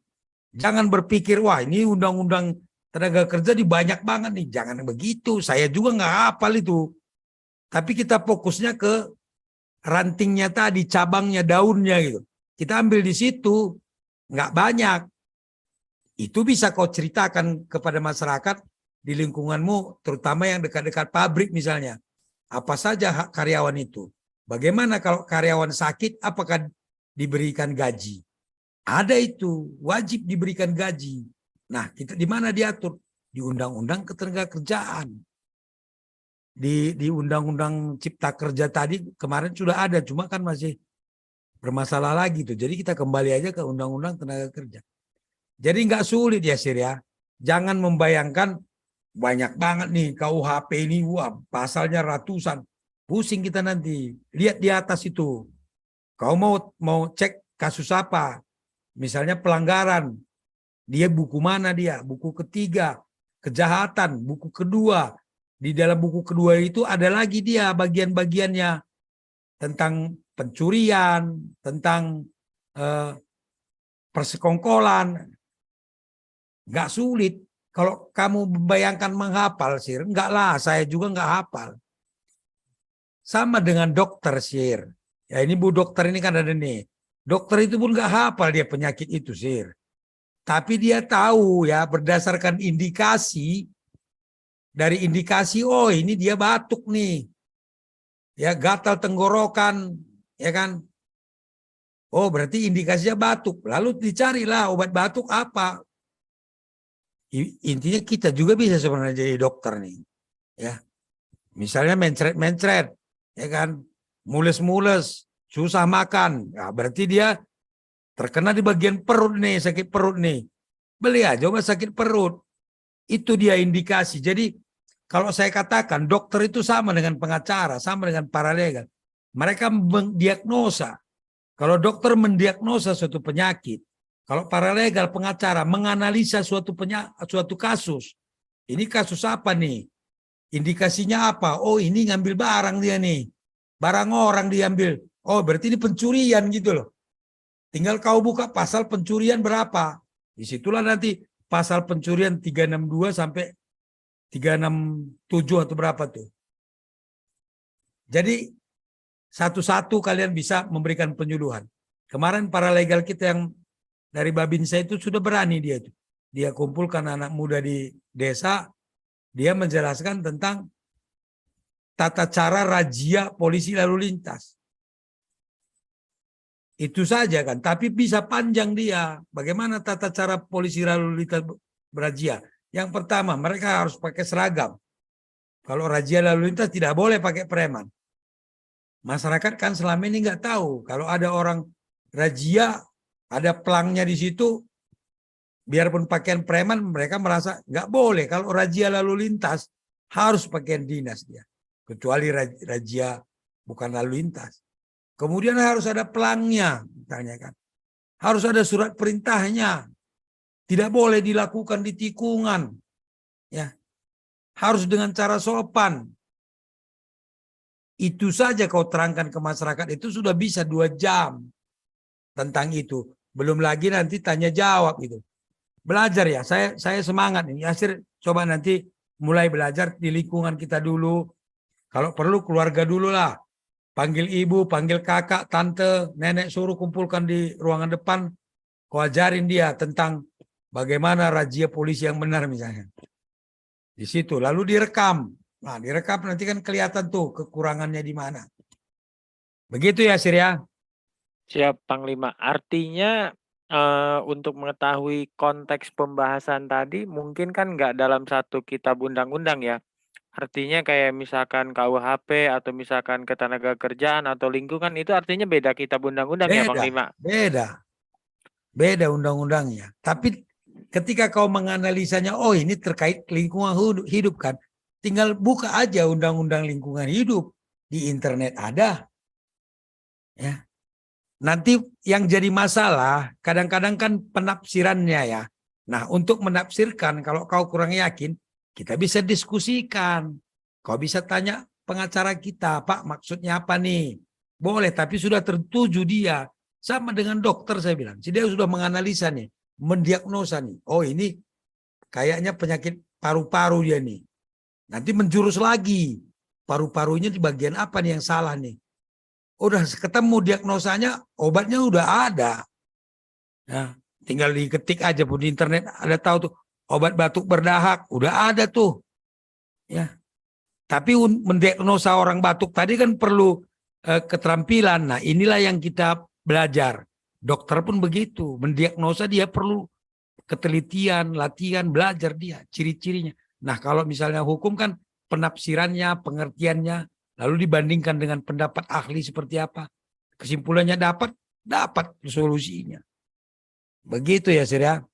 jangan berpikir, wah ini undang-undang tenaga kerja di banyak banget nih. Jangan begitu, saya juga nggak hafal itu. Tapi kita fokusnya ke rantingnya tadi, cabangnya, daunnya gitu. Kita ambil di situ, nggak banyak. Itu bisa kau ceritakan kepada masyarakat di lingkunganmu, terutama yang dekat-dekat pabrik misalnya. Apa saja hak karyawan itu? Bagaimana kalau karyawan sakit, apakah diberikan gaji? Ada itu, wajib diberikan gaji. Nah, kita di mana diatur? Di Undang-Undang Ketenagakerjaan. Di Undang-Undang Cipta Kerja tadi kemarin sudah ada, cuma kan masih bermasalah lagi tuh. Jadi kita kembali aja ke Undang-Undang Tenaga Kerja. Jadi nggak sulit ya Sir ya. Jangan membayangkan banyak banget nih KUHP ini, wah pasalnya ratusan. Pusing kita nanti. Lihat di atas itu. Kau mau cek kasus apa? Misalnya pelanggaran. Dia buku mana dia? Buku ketiga. Kejahatan, buku kedua. Di dalam buku kedua itu ada lagi dia bagian-bagiannya tentang pencurian, tentang persekongkolan. Nggak sulit. Kalau kamu bayangkan menghafal, Sir, enggak lah, saya juga nggak hafal. Sama dengan dokter, Sir. Ya ini Bu dokter ini kan ada nih. Dokter itu pun nggak hafal dia penyakit itu, Sir. Tapi dia tahu ya berdasarkan indikasi, dari indikasi, oh ini dia batuk nih. Ya gatal tenggorokan, ya kan. Oh berarti indikasinya batuk. Lalu dicarilah obat batuk apa. Intinya kita juga bisa sebenarnya jadi dokter nih. Ya. Misalnya mencret-mencret, ya kan. Mules-mules, susah makan. Nah, berarti dia terkena di bagian perut nih, sakit perut nih. Beli aja obat sakit perut. Itu dia indikasi. Jadi kalau saya katakan dokter itu sama dengan pengacara, sama dengan paralegal. Mereka mendiagnosa. Kalau dokter mendiagnosa suatu penyakit, kalau paralegal pengacara menganalisa suatu kasus. Ini kasus apa nih? Indikasinya apa? Oh ini ngambil barang dia nih. Barang orang diambil. Oh berarti ini pencurian gitu loh. Tinggal kau buka pasal pencurian berapa. Disitulah nanti pasal pencurian 362 sampai 367 atau berapa tuh. Jadi satu-satu kalian bisa memberikan penyuluhan. Kemarin paralegal kita yang dari Babinsa itu sudah berani dia itu. Dia kumpulkan anak muda di desa. Dia menjelaskan tentang tata cara razia polisi lalu lintas. Itu saja kan, tapi bisa panjang dia. Bagaimana tata cara polisi lalu lintas berazia? Yang pertama, mereka harus pakai seragam. Kalau razia lalu lintas tidak boleh pakai preman. Masyarakat kan selama ini nggak tahu. Kalau ada orang razia, ada pelangnya di situ, biarpun pakaian preman, mereka merasa nggak boleh. Kalau razia lalu lintas, harus pakaian dinas dia. Kecuali razia bukan lalu lintas. Kemudian harus ada pelangnya, misalnya kan. Harus ada surat perintahnya. Tidak boleh dilakukan di tikungan. Ya. Harus dengan cara sopan. Itu saja kau terangkan ke masyarakat, itu sudah bisa 2 jam tentang itu. Belum lagi nanti tanya jawab itu. Belajar ya, saya semangat nih. Yasir coba nanti mulai belajar di lingkungan kita dulu. Kalau perlu keluarga dulu lah. Panggil ibu, panggil kakak, tante, nenek, suruh kumpulkan di ruangan depan. Kau ajarin dia tentang bagaimana razia polisi yang benar misalnya. Di situ, lalu direkam. Nah, direkam nanti kan kelihatan tuh kekurangannya di mana. Begitu ya, Sir ya? Siap, Panglima. Artinya untuk mengetahui konteks pembahasan tadi mungkin kan nggak dalam satu kitab undang-undang ya. Artinya kayak misalkan KUHP atau misalkan ketenagakerjaan atau lingkungan itu artinya beda kitab undang-undang ya, Panglima? Beda undang-undangnya. Tapi ketika kau menganalisanya, oh ini terkait lingkungan hidup kan. Tinggal buka aja undang-undang lingkungan hidup. Di internet ada. Ya. Nanti yang jadi masalah, kadang-kadang kan penafsirannya ya. Nah untuk menafsirkan, kalau kau kurang yakin, kita bisa diskusikan. Kau bisa tanya pengacara kita, Pak maksudnya apa nih? Boleh, tapi sudah tertuju dia. Sama dengan dokter saya bilang. Dia sudah menganalisa nih, mendiagnosa nih. Oh ini kayaknya penyakit paru-paru dia nih. Nanti menjurus lagi. Paru-parunya di bagian apa nih yang salah nih? Udah ketemu diagnosanya, obatnya udah ada. Nah, tinggal diketik aja pun di internet ada tahu tuh. Obat batuk berdahak, udah ada tuh. Ya. Tapi mendiagnosa orang batuk tadi kan perlu keterampilan. Nah inilah yang kita belajar. Dokter pun begitu. Mendiagnosa dia perlu ketelitian, latihan, belajar dia. Ciri-cirinya. Nah kalau misalnya hukum kan penafsirannya, pengertiannya. Lalu dibandingkan dengan pendapat ahli seperti apa. Kesimpulannya dapat solusinya. Begitu ya, Sir ya.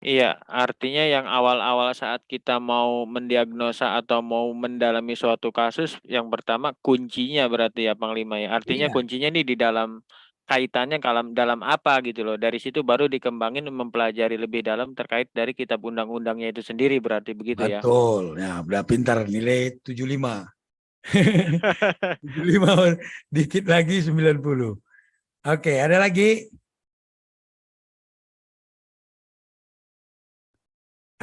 Iya, artinya yang awal-awal saat kita mau mendiagnosa atau mau mendalami suatu kasus, yang pertama kuncinya berarti ya Panglima ya. Artinya Iya, kuncinya nih di dalam kaitannya dalam apa gitu loh. Dari situ baru dikembangin mempelajari lebih dalam terkait dari kitab undang-undangnya itu sendiri berarti begitu ya. betul. Ya, udah pintar nilai 75. 75 dikit lagi 90. Oke, ada lagi?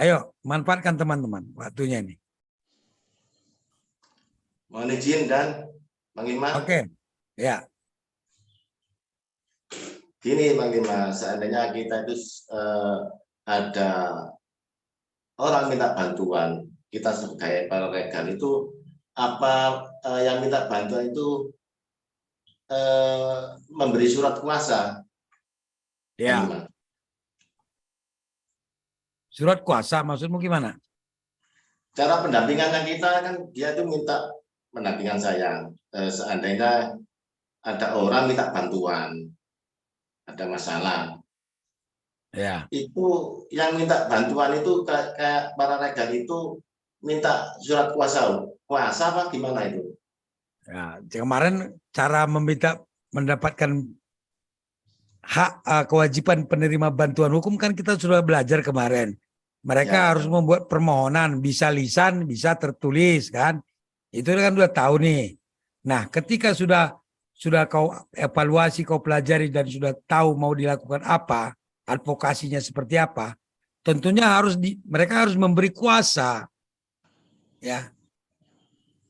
Ayo, manfaatkan teman-teman waktunya ini. Mohon izin dan Panglima. Oke, ya. Gini Panglima, seandainya kita itu ada orang minta bantuan, kita sebagai paralegal itu apa yang minta bantuan itu memberi surat kuasa. Ya. Panglima. Surat kuasa maksudmu gimana? Cara pendampingannya kita kan dia itu minta pendampingan saya. Seandainya ada orang minta bantuan, ada masalah. Ya. Itu yang minta bantuan itu kayak paralegal itu minta surat kuasa. Kuasa apa gimana itu? Ya, kemarin cara mendapatkan hak kewajiban penerima bantuan hukum kan kita sudah belajar kemarin. Mereka Ya. harus membuat permohonan, bisa lisan, bisa tertulis kan. Itu kan udah tahu nih. Nah, ketika sudah kau evaluasi, kau pelajari dan sudah tahu mau dilakukan apa, advokasinya seperti apa, tentunya mereka harus memberi kuasa. Ya.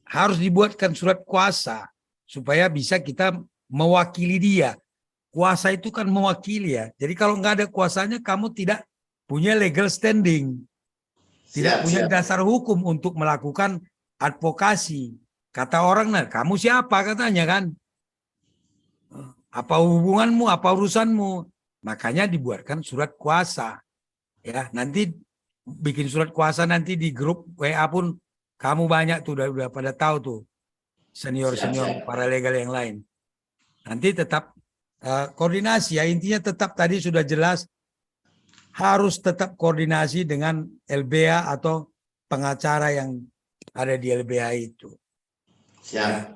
Harus dibuatkan surat kuasa supaya bisa kita mewakili dia. Kuasa itu kan mewakili ya. Jadi kalau nggak ada kuasanya, kamu tidak punya legal standing. Tidak punya dasar hukum untuk melakukan advokasi. Kata orang, nah kamu siapa katanya kan? Apa hubunganmu, apa urusanmu? Makanya dibuatkan surat kuasa. Ya, nanti bikin surat kuasa nanti di grup WA pun kamu banyak tuh udah pada tahu tuh. Senior-senior paralegal yang lain. Nanti tetap koordinasi ya, intinya tetap tadi sudah jelas harus tetap koordinasi dengan LBH atau pengacara yang ada di LBH itu. Ya.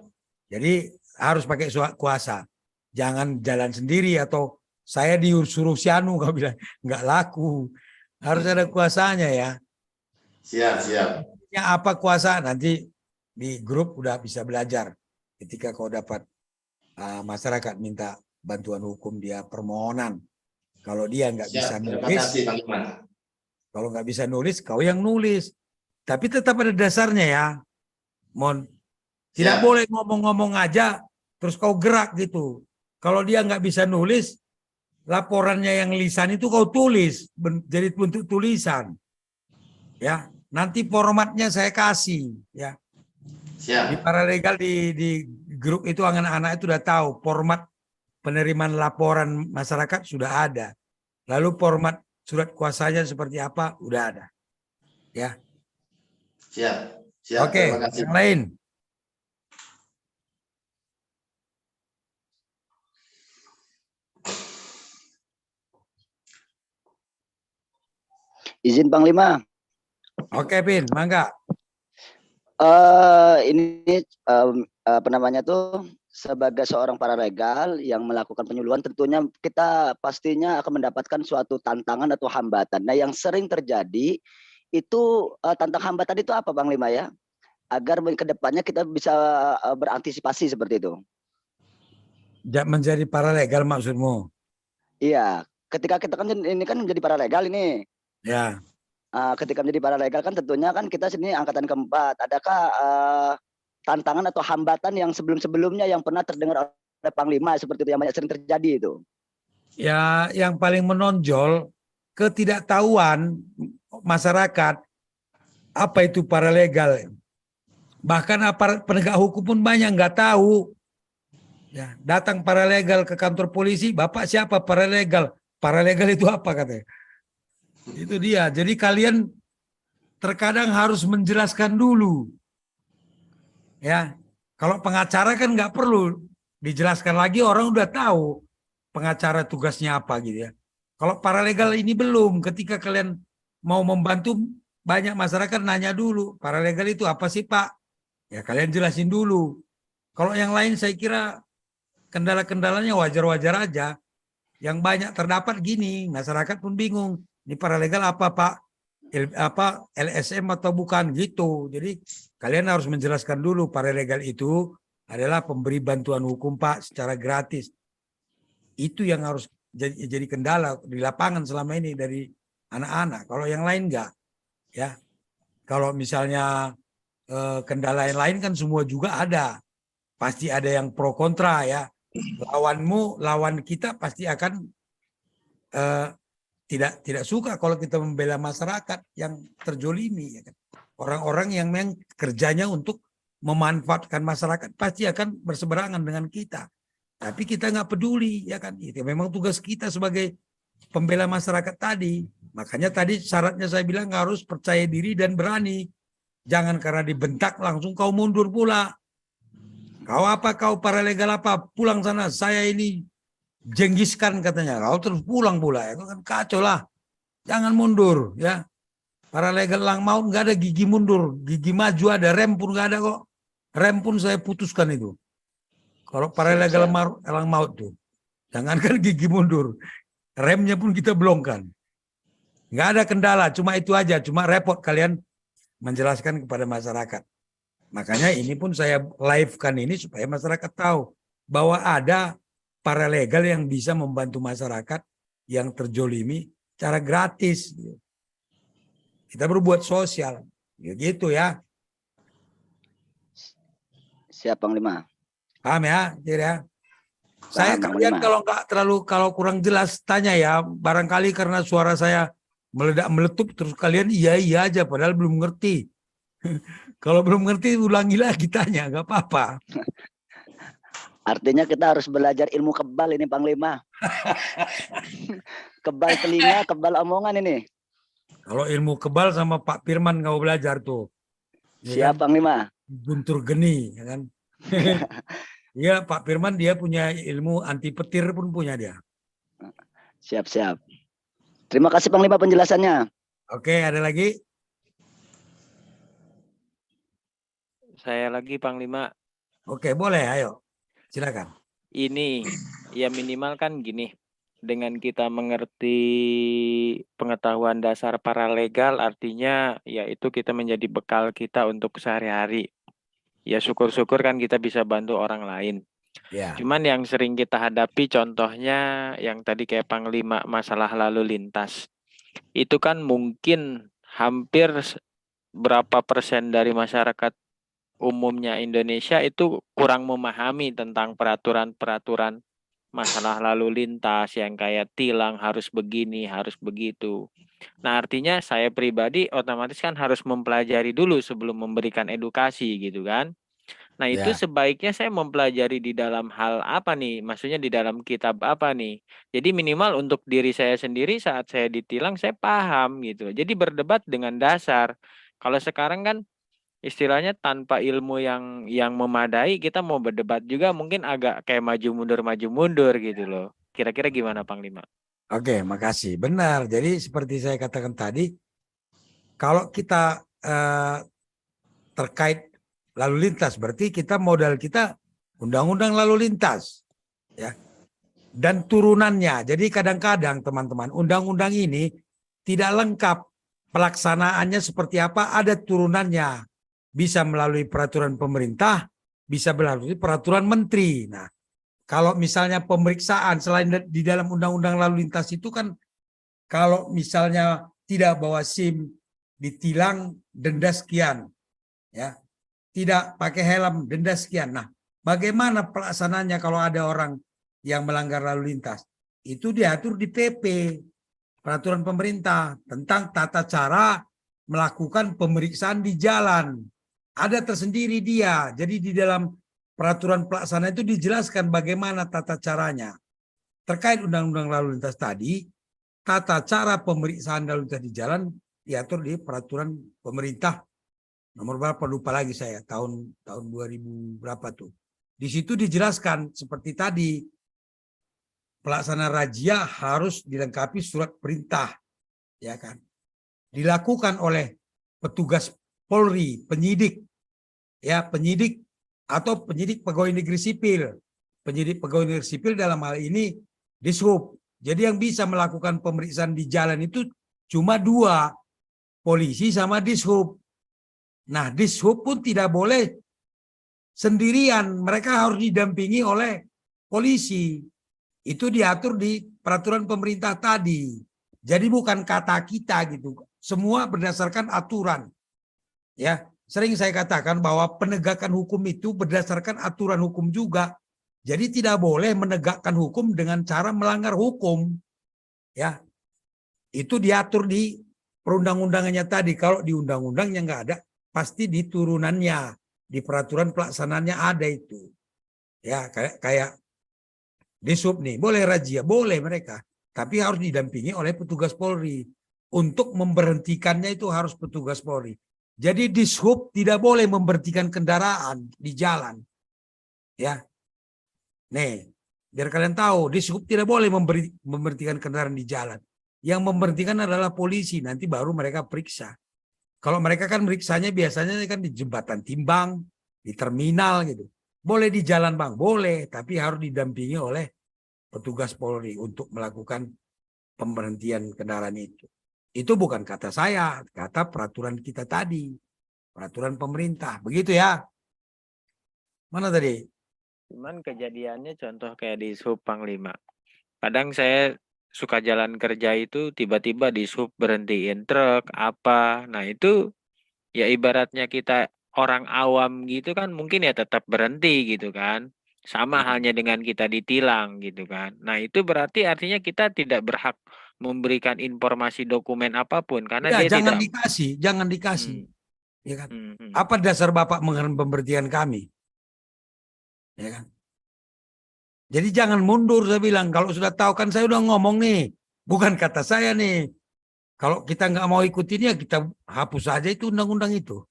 Jadi harus pakai surat kuasa. Jangan jalan sendiri atau saya disuruh Sianu, kau bilang nggak laku. Harus ada kuasanya ya. Siap. Apa kuasa nanti di grup udah bisa belajar. Ketika kau dapat masyarakat minta bantuan hukum dia permohonan. Kalau dia nggak bisa nulis, kalau nggak bisa nulis, kau yang nulis. Tapi tetap ada dasarnya ya. Tidak boleh ngomong-ngomong aja, terus kau gerak gitu. Kalau dia nggak bisa nulis, laporannya yang lisan itu kau tulis, jadi bentuk tulisan. Ya, nanti formatnya saya kasih. Ya. Di paralegal di grup itu anak-anak itu udah tahu format penerimaan laporan masyarakat sudah ada. Lalu format surat kuasanya seperti apa udah ada. Ya. Siap. Oke, yang lain. Izin Panglima. Oke, Pin, mangga. Ini apa namanya tuh, sebagai seorang paralegal yang melakukan penyuluhan, tentunya kita pastinya akan mendapatkan suatu tantangan atau hambatan. Nah, yang sering terjadi itu tantang hambatan itu apa, Panglima ya? Agar ke depannya kita bisa berantisipasi seperti itu. Menjadi paralegal maksudmu? Iya, ketika kita kan ini kan menjadi paralegal ini. Ya. Ketika menjadi paralegal kan tentunya kan kita sini angkatan keempat. Adakah tantangan atau hambatan yang sebelum-sebelumnya yang pernah terdengar oleh Panglima seperti itu yang banyak sering terjadi itu? Ya, yang paling menonjol ketidaktahuan masyarakat apa itu paralegal. Bahkan aparat penegak hukum pun banyak nggak tahu. Ya, datang paralegal ke kantor polisi, Bapak siapa paralegal? Paralegal itu apa katanya? Itu dia. Jadi kalian terkadang harus menjelaskan dulu. Ya, kalau pengacara kan nggak perlu dijelaskan lagi, orang udah tahu pengacara tugasnya apa gitu ya. Kalau paralegal ini belum, ketika kalian mau membantu, banyak masyarakat nanya dulu, paralegal itu apa sih Pak? Ya kalian jelasin dulu. Kalau yang lain saya kira kendala-kendalanya wajar-wajar aja. Yang banyak terdapat gini, masyarakat pun bingung. Ini paralegal apa Pak? LSM atau bukan gitu. Jadi kalian harus menjelaskan dulu paralegal itu adalah pemberi bantuan hukum Pak secara gratis. Itu yang harus jadi kendala di lapangan selama ini dari anak-anak. Kalau yang lain enggak, ya. Kalau misalnya kendala yang lain kan semua juga ada. Pasti ada yang pro kontra ya. Lawan kita pasti akan tidak suka kalau kita membela masyarakat yang terjolimi. Ya kan? Orang-orang yang memang kerjanya untuk memanfaatkan masyarakat pasti akan berseberangan dengan kita. Tapi kita nggak peduli, ya kan? Itu memang tugas kita sebagai pembela masyarakat tadi. Makanya tadi syaratnya saya bilang harus percaya diri dan berani. Jangan karena dibentak langsung kau mundur pula. Kau apa? Kau paralegal apa? Pulang sana. Saya ini jenggiskan katanya. Kau terus pulang pula. Ya kan kacau lah. Jangan mundur, ya. Paralegal lang maut nggak ada gigi mundur, gigi maju ada, rem pun nggak ada kok. Rem pun saya putuskan itu. Kalau paralegal lang maut tuh, jangankan gigi mundur, remnya pun kita belongkan. Nggak ada kendala, cuma itu aja, cuma repot kalian menjelaskan kepada masyarakat. Makanya ini pun saya live-kan ini supaya masyarakat tahu bahwa ada paralegal yang bisa membantu masyarakat yang terjolimi secara gratis. Kita berbuat sosial, gitu ya. Siap Panglima. Paham ya, ya. Saya kalian kalau kurang jelas tanya ya, barangkali karena suara saya meledak meletup terus kalian iya aja padahal belum ngerti. Kalau belum ngerti ulangi lagi tanya, nggak apa-apa. Artinya kita harus belajar ilmu kebal ini Panglima. Kebal telinga, kebal omongan ini. Kalau ilmu kebal sama Pak Firman kau belajar tuh. Ya siap kan? Panglima. Guntur Geni, ya kan? Iya, Pak Firman dia punya ilmu anti petir pun punya dia. Siap. Terima kasih Panglima penjelasannya. Oke, ada lagi? Saya lagi Panglima. Oke, boleh, ayo. Silakan. Ini ya minimal kan gini. Dengan kita mengerti pengetahuan dasar paralegal artinya yaitu kita menjadi bekal kita untuk sehari-hari. Ya syukur-syukur kan kita bisa bantu orang lain. Ya. Cuman yang sering kita hadapi contohnya yang tadi kayak Panglima masalah lalu lintas. Itu kan mungkin hampir berapa persen dari masyarakat umumnya Indonesia itu kurang memahami tentang peraturan-peraturan masalah lalu lintas yang kayak tilang harus begini, harus begitu. Nah artinya saya pribadi otomatis kan harus mempelajari dulu sebelum memberikan edukasi gitu kan. Nah itu sebaiknya saya mempelajari di dalam hal apa nih? Maksudnya di dalam kitab apa nih? Jadi minimal untuk diri saya sendiri saat saya ditilang saya paham gitu. Jadi berdebat dengan dasar. Kalau sekarang kan istilahnya tanpa ilmu yang memadai kita mau berdebat juga mungkin agak kayak maju mundur gitu loh. Kira-kira gimana Panglima? Oke, makasih. Benar. Jadi seperti saya katakan tadi, kalau kita terkait lalu lintas, berarti kita modal kita undang-undang lalu lintas, ya. Dan turunannya. Jadi kadang-kadang teman-teman undang-undang ini tidak lengkap pelaksanaannya seperti apa, ada turunannya. Bisa melalui peraturan pemerintah, bisa melalui peraturan menteri. Nah, kalau misalnya pemeriksaan selain di dalam undang-undang lalu lintas itu kan, kalau misalnya tidak bawa SIM ditilang denda sekian, ya, tidak pakai helm denda sekian. Nah, bagaimana pelaksanaannya kalau ada orang yang melanggar lalu lintas? Itu diatur di PP, peraturan pemerintah tentang tata cara melakukan pemeriksaan di jalan. Ada tersendiri dia. Jadi di dalam peraturan pelaksana itu dijelaskan bagaimana tata caranya. Terkait undang-undang lalu lintas tadi, tata cara pemeriksaan lalu lintas di jalan diatur di peraturan pemerintah nomor berapa lupa lagi saya, tahun 2000 berapa tuh. Di situ dijelaskan seperti tadi pelaksana razia harus dilengkapi surat perintah, ya kan? Dilakukan oleh petugas Polri, penyidik, ya penyidik atau penyidik pegawai negeri sipil. Penyidik pegawai negeri sipil dalam hal ini Dishub. Jadi yang bisa melakukan pemeriksaan di jalan itu cuma 2, polisi sama Dishub. Nah, Dishub pun tidak boleh sendirian, mereka harus didampingi oleh polisi. Itu diatur di peraturan pemerintah tadi. Jadi bukan kata kita gitu. Semua berdasarkan aturan. Ya, sering saya katakan bahwa penegakan hukum itu berdasarkan aturan hukum juga. Jadi tidak boleh menegakkan hukum dengan cara melanggar hukum. Ya. Itu diatur di perundang-undangannya tadi. Kalau di undang-undangnya nggak ada, pasti di turunannya, di peraturan pelaksanaannya ada itu. Ya, kayak Dishub nih, boleh razia, boleh mereka, tapi harus didampingi oleh petugas Polri. Untuk memberhentikannya itu harus petugas Polri. Jadi Dishub tidak boleh memberhentikan kendaraan di jalan. Ya. Nih, biar kalian tahu, Dishub tidak boleh memberhentikan kendaraan di jalan. Yang memberhentikan adalah polisi, nanti baru mereka periksa. Kalau mereka kan meriksanya biasanya kan di jembatan timbang, di terminal gitu. Boleh di jalan bang, boleh, tapi harus didampingi oleh petugas Polri untuk melakukan pemberhentian kendaraan itu. Itu bukan kata saya, kata peraturan kita tadi, peraturan pemerintah, begitu ya. Mana tadi? Cuman kejadiannya contoh kayak di Sub Panglima. Kadang saya suka jalan kerja itu tiba-tiba di Sub berhentiin truk apa. Nah itu ya ibaratnya kita orang awam gitu kan mungkin ya tetap berhenti gitu kan. Sama halnya dengan kita ditilang gitu kan. Nah itu berarti artinya kita tidak berhak memberikan informasi dokumen apapun karena Ya, dia jangan tidak. dikasih, jangan dikasih. Ya kan? Hmm. Apa dasar Bapak menghentikan pemberhentian kami? Ya kan? Jadi jangan mundur, saya bilang. Kalau sudah tahu kan saya udah ngomong nih. Bukan kata saya nih. Kalau kita nggak mau ikutin ya kita hapus aja itu undang-undang itu.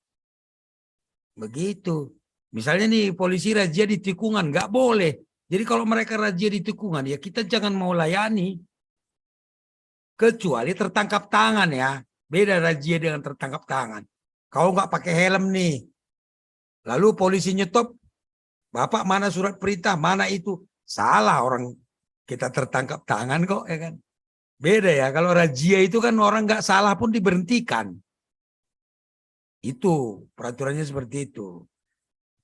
Begitu. Misalnya nih polisi razia di tikungan, nggak boleh. Jadi kalau mereka razia di tikungan ya kita jangan mau layani. Kecuali tertangkap tangan ya. Beda razia dengan tertangkap tangan. Kau nggak pakai helm nih. Lalu polisi nyetop. Bapak mana surat perintah, mana itu. Salah orang kita tertangkap tangan kok ya kan. Beda ya, kalau razia itu kan orang nggak salah pun diberhentikan. Itu peraturannya seperti itu.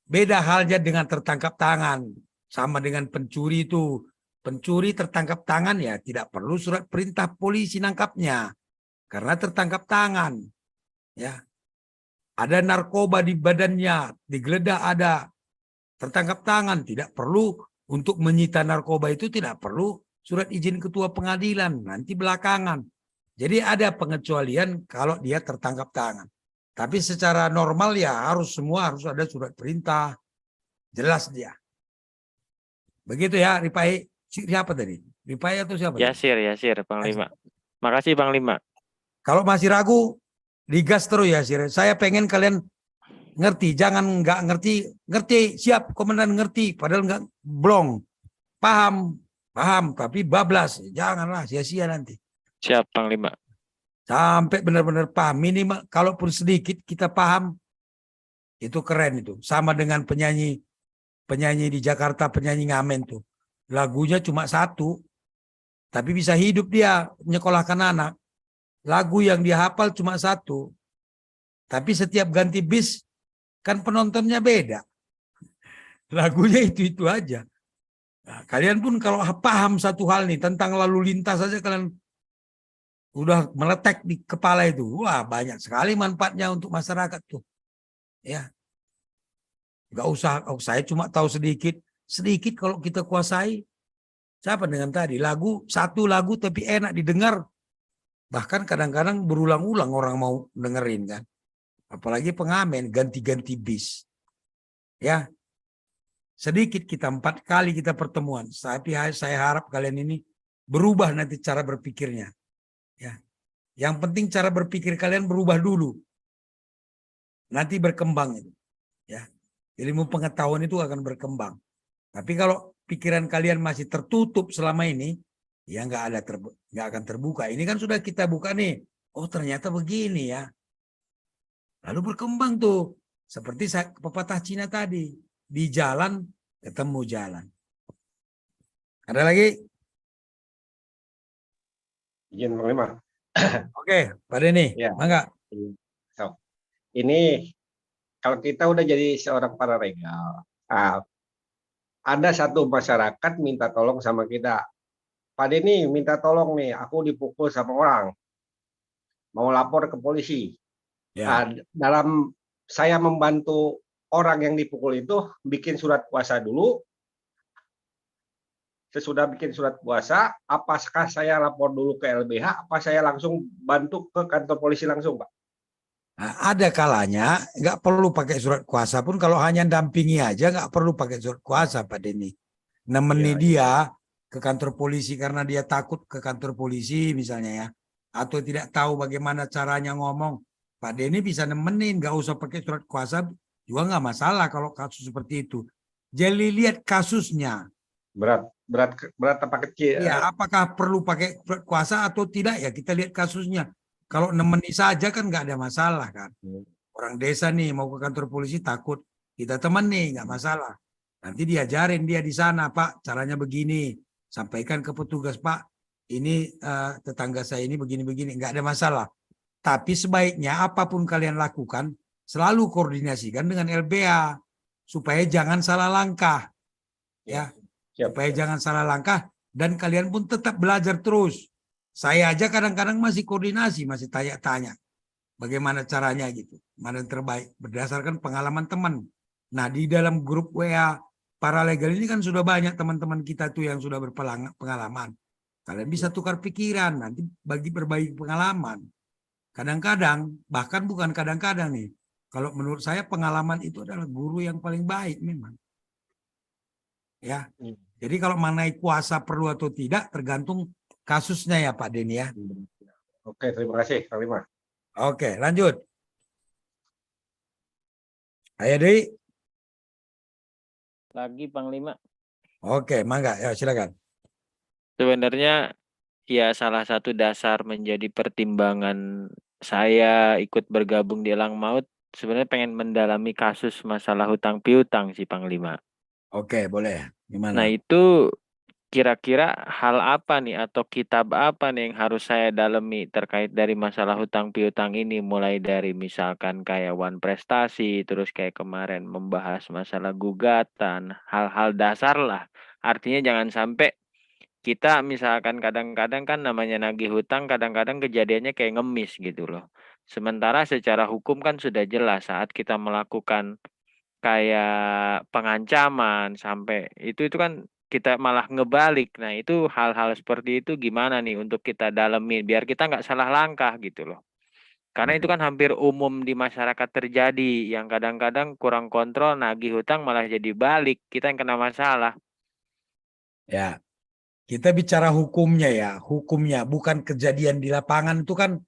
Beda halnya dengan tertangkap tangan. Sama dengan pencuri itu. Pencuri tertangkap tangan ya tidak perlu surat perintah polisi nangkapnya. Karena tertangkap tangan. Ya. Ada narkoba di badannya, digeledah ada. Tertangkap tangan, tidak perlu untuk menyita narkoba itu tidak perlu surat izin ketua pengadilan, nanti belakangan. Jadi ada pengecualian kalau dia tertangkap tangan. Tapi secara normal ya semua harus ada surat perintah. Jelas dia. Begitu ya, Ripai. Siapa tadi? Ripai atau siapa? Yasir, Panglima. Makasih, Panglima. Kalau masih ragu, digas terus ya, Yasir. Saya pengen kalian ngerti, jangan nggak ngerti, siap komandan ngerti, padahal nggak blong, paham, tapi bablas, janganlah sia-sia nanti. Siap, Panglima. Sampai benar-benar paham, minimal kalaupun sedikit kita paham, itu keren itu. Sama dengan penyanyi di Jakarta, penyanyi ngamen tuh, lagunya cuma 1, tapi bisa hidup dia menyekolahkan anak. Lagu yang dia hafal cuma 1, tapi setiap ganti bis kan penontonnya beda. Lagunya itu aja. Nah, kalian pun kalau paham satu hal nih tentang lalu lintas saja kalian udah meletek di kepala itu. Wah, banyak sekali manfaatnya untuk masyarakat tuh. Ya. Enggak usah, saya cuma tahu sedikit. Sedikit kalau kita kuasai. Siapa dengan tadi? Satu lagu tapi enak didengar. Bahkan kadang-kadang berulang-ulang orang mau dengerin kan. Apalagi pengamen ganti-ganti bis. Ya. Sedikit kita 4 kali kita pertemuan. Tapi saya harap kalian ini berubah nanti cara berpikirnya. Ya. Yang penting cara berpikir kalian berubah dulu. Nanti berkembang itu. Ya. Ilmu pengetahuan itu akan berkembang. Tapi kalau pikiran kalian masih tertutup selama ini, ya nggak akan terbuka. Ini kan sudah kita buka nih. Oh ternyata begini ya. Lalu berkembang tuh. Seperti pepatah Cina tadi. Di jalan ketemu jalan. Ada lagi? Izin Panglima. Oke, Pak Denny. Ya. Mangga. So, ini kalau kita udah jadi seorang paralegal, ada satu masyarakat minta tolong sama kita. Pak Denny minta tolong nih, aku dipukul sama orang. Mau lapor ke polisi. Ya. Dalam saya membantu orang yang dipukul itu, bikin surat kuasa dulu. Sesudah bikin surat kuasa, apakah saya lapor dulu ke LBH, apa saya langsung bantu ke kantor polisi langsung, Pak? Nah, ada kalanya nggak perlu pakai surat kuasa pun, kalau hanya dampingi aja nggak perlu pakai surat kuasa, Pak Denny. Nemeni dia ke kantor polisi karena dia takut ke kantor polisi misalnya ya, atau tidak tahu bagaimana caranya ngomong. Pak Denny bisa nemenin, nggak usah pakai surat kuasa juga nggak masalah kalau kasus seperti itu. Jadi lihat kasusnya. Berat apa kecil? Ya, apakah perlu pakai surat kuasa atau tidak ya kita lihat kasusnya. Kalau nemeni saja kan nggak ada masalah kan. Orang desa nih mau ke kantor polisi takut, kita temani nggak masalah. Nanti diajarin dia di sana, Pak, caranya begini. Sampaikan ke petugas, Pak, ini tetangga saya ini begini-begini, nggak ada masalah. Tapi sebaiknya apapun kalian lakukan selalu koordinasikan dengan LBH supaya jangan salah langkah. Ya. Supaya jangan salah langkah dan kalian pun tetap belajar terus. Saya aja kadang-kadang masih koordinasi, masih tanya-tanya bagaimana caranya gitu, mana yang terbaik berdasarkan pengalaman teman. Nah, di dalam grup WA paralegal ini kan sudah banyak teman-teman kita tuh yang sudah berpengalaman. Kalian bisa tukar pikiran, nanti berbagi pengalaman. Kadang-kadang, bahkan bukan kadang-kadang nih, kalau menurut saya pengalaman itu adalah guru yang paling baik memang. Ya. Jadi kalau mengenai kuasa perlu atau tidak tergantung kasusnya ya Pak Denny ya. Oke, terima kasih Pak Panglima. Oke, lanjut. Ayo Dewi. Lagi Panglima. Oke, mangga, ya silakan. Sebenarnya ya salah satu dasar menjadi pertimbangan saya ikut bergabung di Elang Maut sebenarnya pengen mendalami kasus masalah hutang piutang sih Panglima. Oke, boleh. Gimana? Nah itu kira-kira hal apa nih atau kitab apa nih yang harus saya dalami terkait dari masalah hutang piutang ini, mulai dari misalkan kayak One Prestasi, terus kayak kemarin membahas masalah gugatan, hal-hal dasar lah. Artinya jangan sampai kita misalkan kadang-kadang kan namanya nagih hutang kadang-kadang kejadiannya kayak ngemis gitu loh. Sementara secara hukum kan sudah jelas saat kita melakukan kayak pengancaman sampai itu kan kita malah ngebalik. Nah itu hal-hal seperti itu gimana nih untuk kita dalemi biar kita nggak salah langkah gitu loh. Karena itu kan hampir umum di masyarakat terjadi yang kadang-kadang kurang kontrol nagih hutang malah jadi balik kita yang kena masalah. Ya, kita bicara hukumnya ya, hukumnya bukan kejadian di lapangan itu kan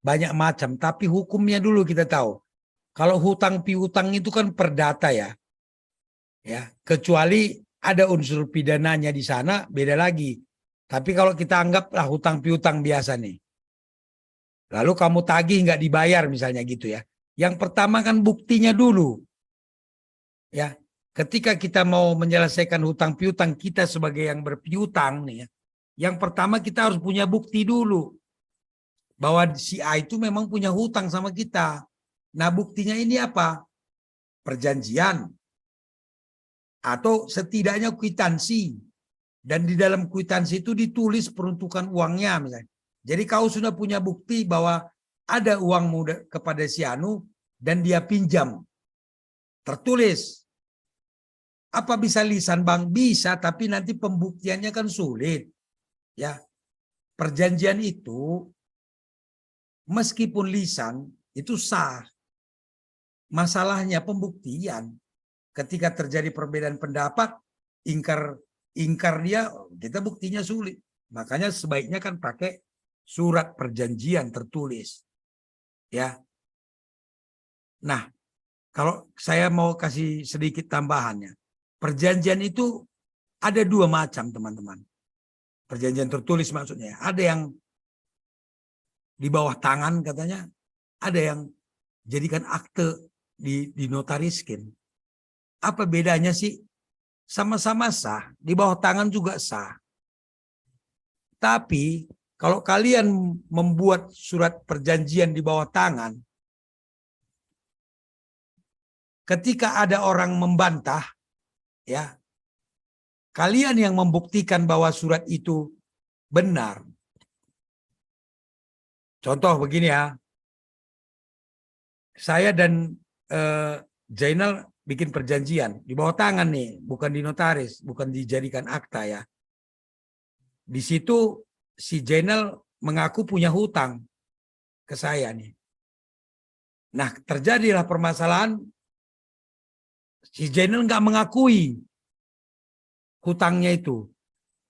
banyak macam, tapi hukumnya dulu kita tahu. Kalau hutang piutang itu kan perdata ya. Ya, kecuali ada unsur pidananya di sana beda lagi. Tapi kalau kita anggaplah hutang piutang biasa nih. Lalu kamu tagih nggak dibayar misalnya gitu ya. Yang pertama kan buktinya dulu. Ya, ketika kita mau menyelesaikan hutang piutang kita sebagai yang berpiutang nih ya. Yang pertama kita harus punya bukti dulu bahwa si A itu memang punya hutang sama kita. Nah, buktinya ini apa? Perjanjian atau setidaknya kwitansi. Dan di dalam kwitansi itu ditulis peruntukan uangnya misalnya. Jadi kau sudah punya bukti bahwa ada uang kepada si Anu dan dia pinjam. Tertulis. Apa bisa lisan Bang? Bisa, tapi nanti pembuktiannya kan sulit. Ya. Perjanjian itu meskipun lisan itu sah. Masalahnya pembuktian. Ketika terjadi perbedaan pendapat, ingkar dia, kita buktinya sulit. Makanya sebaiknya kan pakai surat perjanjian tertulis. Ya. Nah, kalau saya mau kasih sedikit tambahannya. Perjanjian itu Ada dua macam teman-teman. Perjanjian tertulis maksudnya. Ada yang di bawah tangan katanya. Ada yang jadikan akte dinotariskin. Apa bedanya sih? Sama-sama sah. Di bawah tangan juga sah. Tapi kalau kalian membuat surat perjanjian di bawah tangan, ketika ada orang membantah, ya, kalian yang membuktikan bahwa surat itu benar. Contoh begini ya, saya dan Zainal bikin perjanjian di bawah tangan nih, bukan di notaris, bukan dijadikan akta ya. Di situ si Zainal mengaku punya hutang ke saya nih. Nah, terjadilah permasalahan, si Zainal nggak mengakui hutangnya itu.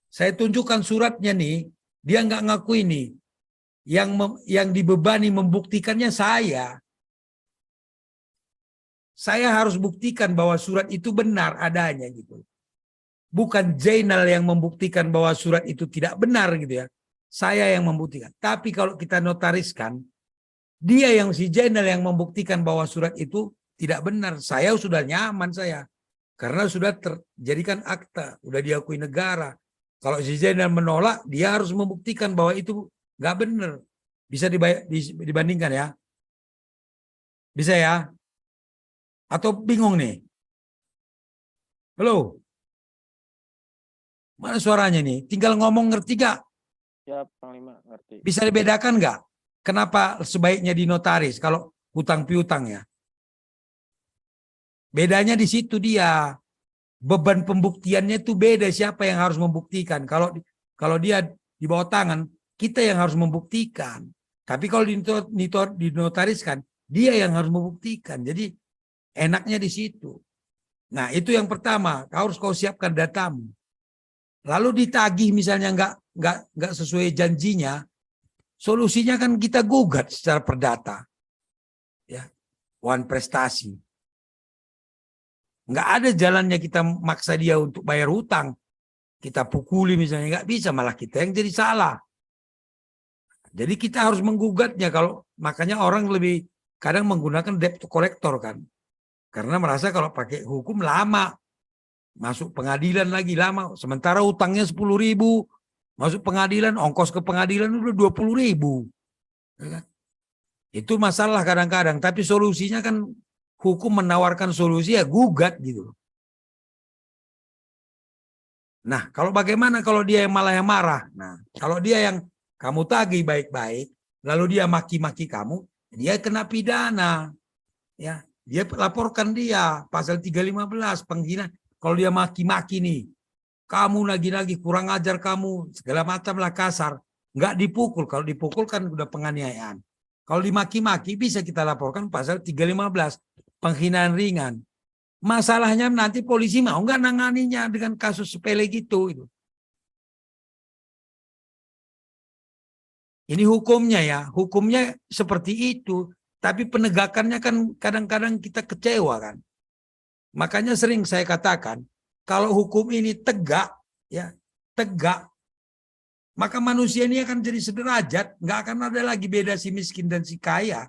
Saya tunjukkan suratnya nih, dia nggak ngakui nih. Yang dibebani membuktikannya saya. Saya harus buktikan bahwa surat itu benar adanya gitu. Bukan Zainal yang membuktikan bahwa surat itu tidak benar gitu ya. Saya yang membuktikan. Tapi kalau kita notariskan, dia yang si Zainal yang membuktikan bahwa surat itu tidak benar. Saya sudah nyaman saya. Karena sudah terjadikan akta, sudah diakui negara. Kalau si Zainal menolak, dia harus membuktikan bahwa itu nggak benar. Bisa dibandingkan ya. Bisa ya? Atau bingung nih? Halo? Mana suaranya nih? Tinggal ngomong ngerti gak? Siap, Panglima, ngerti. Bisa dibedakan nggak? Kenapa sebaiknya dinotaris kalau hutang piutang ya? Bedanya di situ dia. Beban pembuktiannya itu beda, siapa yang harus membuktikan. Kalau dia di bawah tangan, kita yang harus membuktikan. Tapi kalau dinotariskan, dia yang harus membuktikan. Jadi enaknya di situ. Nah, itu yang pertama, kau siapkan datamu. Lalu ditagih misalnya nggak sesuai janjinya, solusinya kan kita gugat secara perdata. Ya, wan prestasi. Nggak ada jalannya kita maksa dia untuk bayar hutang. Kita pukuli misalnya, nggak bisa, malah kita yang jadi salah. Jadi kita harus menggugatnya. Makanya orang lebih kadang menggunakan debt collector kan. Karena merasa kalau pakai hukum lama. Masuk pengadilan lagi lama. Sementara hutangnya 10.000. Masuk pengadilan, ongkos ke pengadilan udah 20.000. Ya kan? Itu masalah kadang-kadang. Tapi solusinya kan hukum menawarkan solusi ya gugat gitu. Nah, kalau bagaimana kalau dia yang malah yang marah? Nah, kalau dia yang kamu tagih baik-baik, lalu dia maki-maki kamu, dia kena pidana. Ya, dia laporkan dia pasal 315 penghinaan. Kalau dia maki-maki nih, kamu lagi-lagi kurang ajar kamu, segala macam lah kasar, nggak dipukul. Kalau dipukul kan udah penganiayaan. Kalau dimaki-maki bisa kita laporkan pasal 315 penghinaan ringan. Masalahnya nanti polisi mau nggak nanganinya dengan kasus sepele gitu. Ini hukumnya ya, hukumnya seperti itu. Tapi penegakannya kan kadang-kadang kita kecewa kan. Makanya sering saya katakan, kalau hukum ini tegak, ya tegak, maka manusia ini akan jadi sederajat. Nggak akan ada lagi beda si miskin dan si kaya.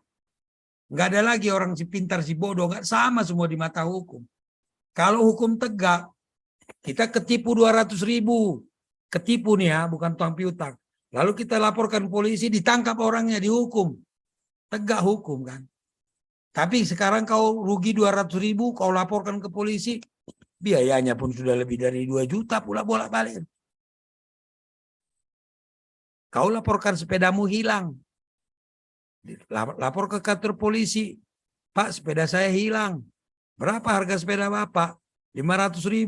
Nggak ada lagi orang si pintar, si bodoh. Nggak sama semua di mata hukum. Kalau hukum tegak, kita ketipu 200.000. Ketipu nih ya, bukan tukang piutang. Lalu kita laporkan polisi, ditangkap orangnya, dihukum. Tegak hukum kan. Tapi sekarang kau rugi 200.000, kau laporkan ke polisi, biayanya pun sudah lebih dari 2 juta pula bolak-balik. Kau laporkan sepedamu hilang. Lapor ke kantor polisi. Pak, sepeda saya hilang. Berapa harga sepeda Bapak? 500.000.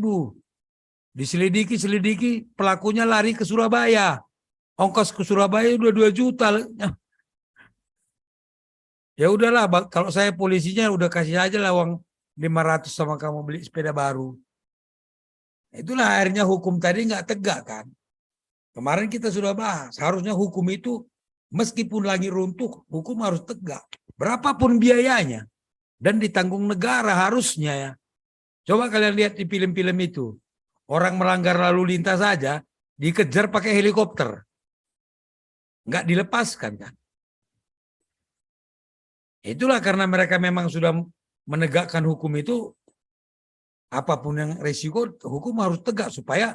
Diselidiki, pelakunya lari ke Surabaya. Ongkos ke Surabaya udah 2 juta. Ya udahlah, kalau saya polisinya udah kasih aja lah uang 500 sama kamu beli sepeda baru. Itulah akhirnya hukum tadi nggak tegak kan. Kemarin kita sudah bahas, harusnya hukum itu meskipun lagi runtuh, hukum harus tegak. Berapapun biayanya. Dan ditanggung negara harusnya ya. Coba kalian lihat di film-film itu. Orang melanggar lalu lintas saja dikejar pakai helikopter. Nggak dilepaskan kan. Itulah karena mereka memang sudah menegakkan hukum itu, apapun yang resiko, hukum harus tegak supaya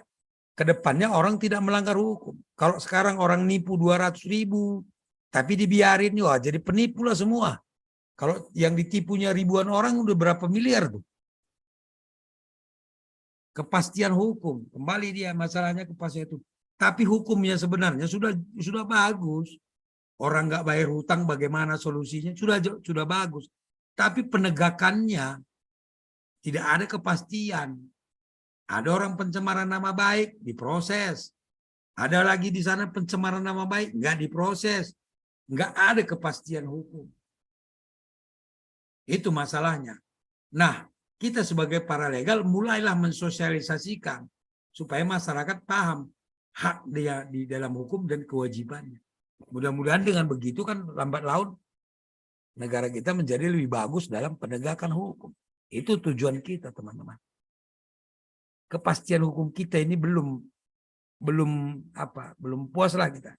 kedepannya orang tidak melanggar hukum. Kalau sekarang orang nipu 200.000, tapi dibiarin, wah jadi penipu lah semua. Kalau yang ditipunya ribuan orang udah berapa miliar tuh. Kepastian hukum, kembali dia masalahnya kepastian itu. Tapi hukumnya sebenarnya sudah bagus. Orang nggak bayar hutang, bagaimana solusinya? Sudah bagus. Tapi penegakannya tidak ada kepastian. Ada orang pencemaran nama baik, diproses. Ada lagi di sana pencemaran nama baik, nggak diproses. Nggak ada kepastian hukum. Itu masalahnya. Nah, kita sebagai paralegal mulailah mensosialisasikan supaya masyarakat paham hak dia di dalam hukum dan kewajibannya. Mudah-mudahan dengan begitu kan lambat laun negara kita menjadi lebih bagus dalam penegakan hukum. Itu tujuan kita, teman-teman. Kepastian hukum kita ini belum puas lah kita.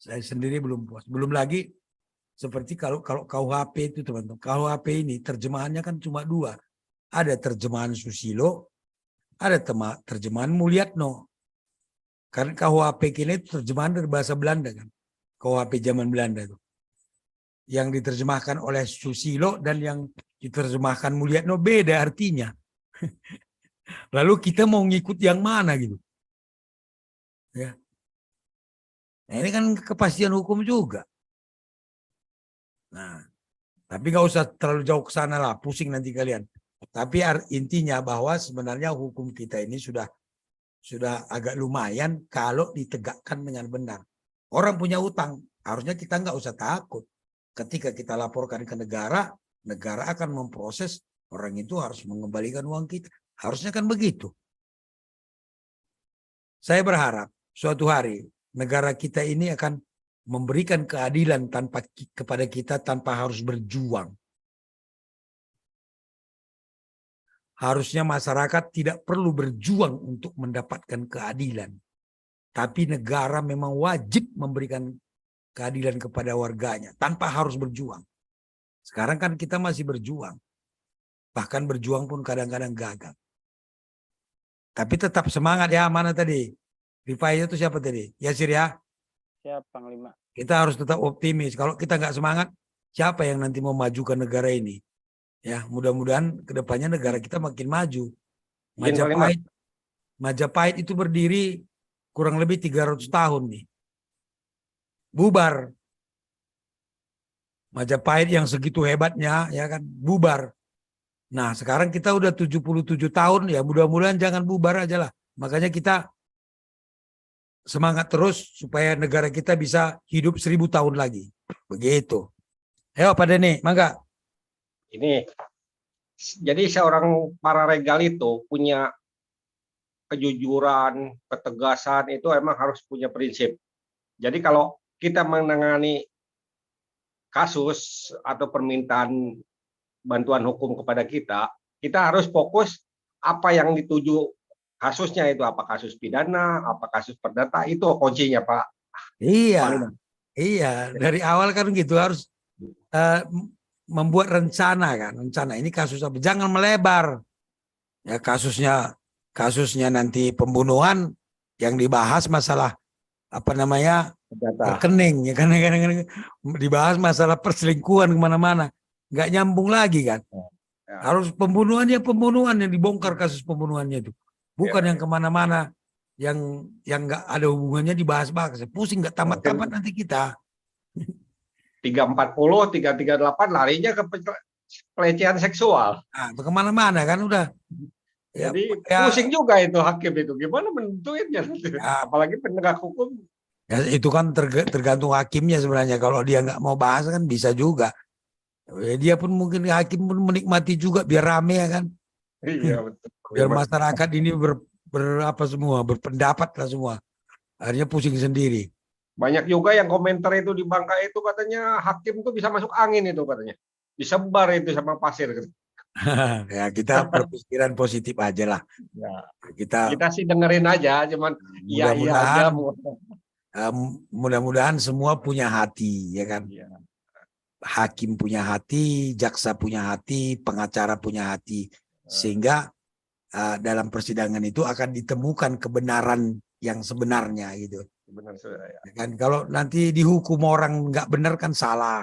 Saya sendiri belum puas. Belum lagi seperti kalau KUHP itu, teman-teman. KUHP ini terjemahannya kan cuma dua. Ada terjemahan Susilo, ada terjemahan Mulyatno. Karena KUHP ini terjemahan dari bahasa Belanda kan. KUHP zaman Belanda itu. Yang diterjemahkan oleh Susilo dan yang diterjemahkan Mulyatno beda artinya. Lalu kita mau ngikut yang mana gitu. Ya. Nah, ini kan kepastian hukum juga. Nah, tapi nggak usah terlalu jauh ke sana lah, pusing nanti kalian. Tapi intinya bahwa sebenarnya hukum kita ini sudah agak lumayan kalau ditegakkan dengan benar. Orang punya utang, harusnya kita nggak usah takut. Ketika kita laporkan ke negara, negara akan memproses, orang itu harus mengembalikan uang kita. Harusnya kan begitu. Saya berharap suatu hari negara kita ini akan memberikan keadilan kepada kita tanpa harus berjuang. Harusnya masyarakat tidak perlu berjuang untuk mendapatkan keadilan. Tapi negara memang wajib memberikan keadilan kepada warganya tanpa harus berjuang. Sekarang kan kita masih berjuang. Bahkan berjuang pun kadang-kadang gagal. Tapi tetap semangat ya, mana tadi? Rifai itu siapa tadi? Yasir ya? Siap, Panglima. Kita harus tetap optimis. Kalau kita nggak semangat, siapa yang nanti mau majukan negara ini? Ya, mudah-mudahan kedepannya negara kita makin maju. Majapahit itu berdiri kurang lebih 300 tahun nih. Bubar. Majapahit yang segitu hebatnya, ya kan, bubar. Nah, sekarang kita udah 77 tahun, ya mudah-mudahan jangan bubar aja lah. Makanya kita semangat terus supaya negara kita bisa hidup 1000 tahun lagi. Begitu. Ayo Pak Denny, mangga. Ini, jadi seorang pararegal itu punya kejujuran, ketegasan, itu emang harus punya prinsip. Jadi kalau kita menangani kasus atau permintaan bantuan hukum kepada kita, kita harus fokus apa yang dituju kasusnya itu, apa kasus pidana, apa kasus perdata, itu kuncinya Pak. Iya, iya. Dari awal kan gitu harus membuat rencana kan, rencana ini kasus apa, jangan melebar. Ya kasusnya nanti pembunuhan yang dibahas masalah apa namanya rekening, ya kan, dibahas masalah perselingkuhan kemana-mana, nggak nyambung lagi kan. Harus pembunuhan yang dibongkar kasus pembunuhannya itu. Bukan yang kemana-mana, yang nggak ada hubungannya dibahas-bahas. Pusing nggak tamat-tamat nanti kita. 340, 338 larinya ke pelecehan seksual. Nah, kemana-mana kan udah. Jadi pusing juga itu hakim itu. Gimana menentuinnya? Ya, apalagi penegak hukum. Ya, itu kan tergantung hakimnya sebenarnya. Kalau dia nggak mau bahas kan bisa juga. Dia pun mungkin hakim pun menikmati juga biar rame ya kan. Iya betul. Biar masyarakat ini berpendapat lah semua. Akhirnya pusing sendiri. Banyak juga yang komentar itu di Bangka itu katanya hakim itu bisa masuk angin itu katanya. Disebar itu sama pasir. Ya kita berpikiran positif aja lah. Ya. Kita Kita sih dengerin aja, cuman iya aja. mudah-mudahan semua punya hati, ya kan? Iya. Hakim punya hati, jaksa punya hati, pengacara punya hati, sehingga dalam persidangan itu akan ditemukan kebenaran yang sebenarnya gitu. Benar, saudara, ya. Ya kan? Kalau nanti dihukum orang nggak benar kan salah.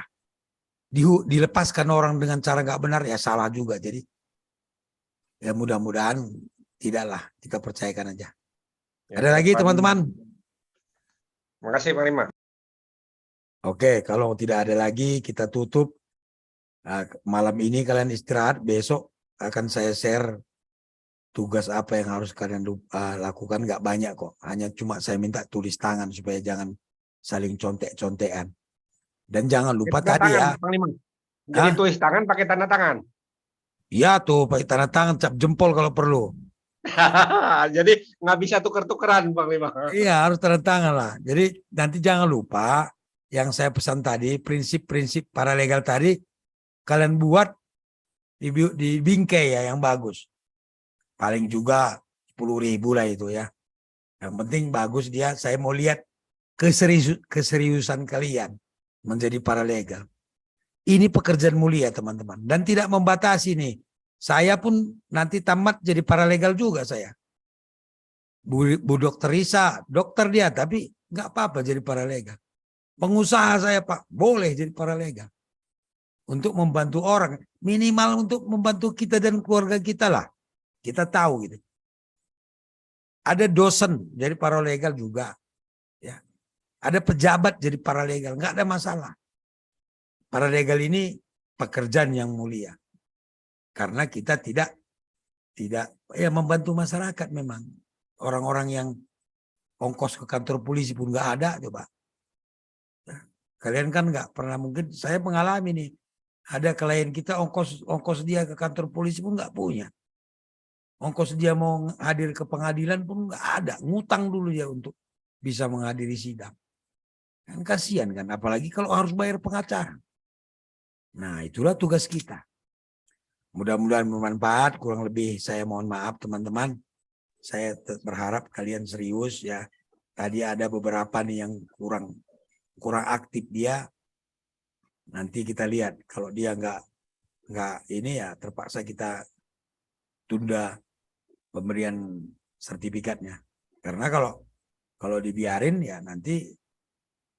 Dilepaskan orang dengan cara nggak benar ya salah juga. Jadi ya mudah-mudahan tidaklah, kita percayakan aja. Ya, Ada lagi teman-teman? Makasih Panglima. Oke, kalau tidak ada lagi kita tutup. Malam ini kalian istirahat, besok akan saya share tugas apa yang harus kalian lakukan. Nggak banyak kok, hanya cuma saya minta tulis tangan supaya jangan saling contek-contekan. Dan jangan lupa Tanda tadi tangan, ya. Panglima. Jadi tulis tangan pakai tanda tangan. Iya tuh, pakai tanda tangan, cap jempol kalau perlu. Jadi nggak bisa tuker-tukeran, Panglima. Iya, harus tanda tangan lah. Jadi nanti jangan lupa yang saya pesan tadi, prinsip-prinsip paralegal tadi, kalian buat di bingkai ya yang bagus. Paling juga 10.000 lah itu ya. Yang penting bagus dia, saya mau lihat keseriusan kalian menjadi paralegal. Ini pekerjaan mulia teman-teman. Dan tidak membatasi nih. Saya pun nanti tamat jadi paralegal juga saya. Bu Dokter Risa, dokter dia, tapi nggak apa-apa jadi paralegal. Pengusaha saya Pak, boleh jadi paralegal. Untuk membantu orang. Minimal untuk membantu kita dan keluarga kita lah. Kita tahu gitu. Ada dosen jadi paralegal juga. Ya. Ada pejabat jadi paralegal, nggak ada masalah. Paralegal ini pekerjaan yang mulia. Karena kita tidak ya membantu masyarakat memang. Orang-orang yang ongkos ke kantor polisi pun nggak ada coba. Nah, kalian kan nggak pernah, mungkin saya mengalami nih. Ada klien kita ongkos dia ke kantor polisi pun nggak punya. Ongkos dia mau hadir ke pengadilan pun nggak ada. Ngutang dulu dia untuk bisa menghadiri sidang. Kan kasihan kan, apalagi kalau harus bayar pengacara. Nah itulah tugas kita. Mudah-mudahan bermanfaat, kurang lebih saya mohon maaf teman-teman. Saya berharap kalian serius ya. Tadi ada beberapa nih yang kurang aktif dia. Nanti kita lihat kalau dia nggak ini ya terpaksa kita tunda pemberian sertifikatnya. Karena kalau dibiarin ya nanti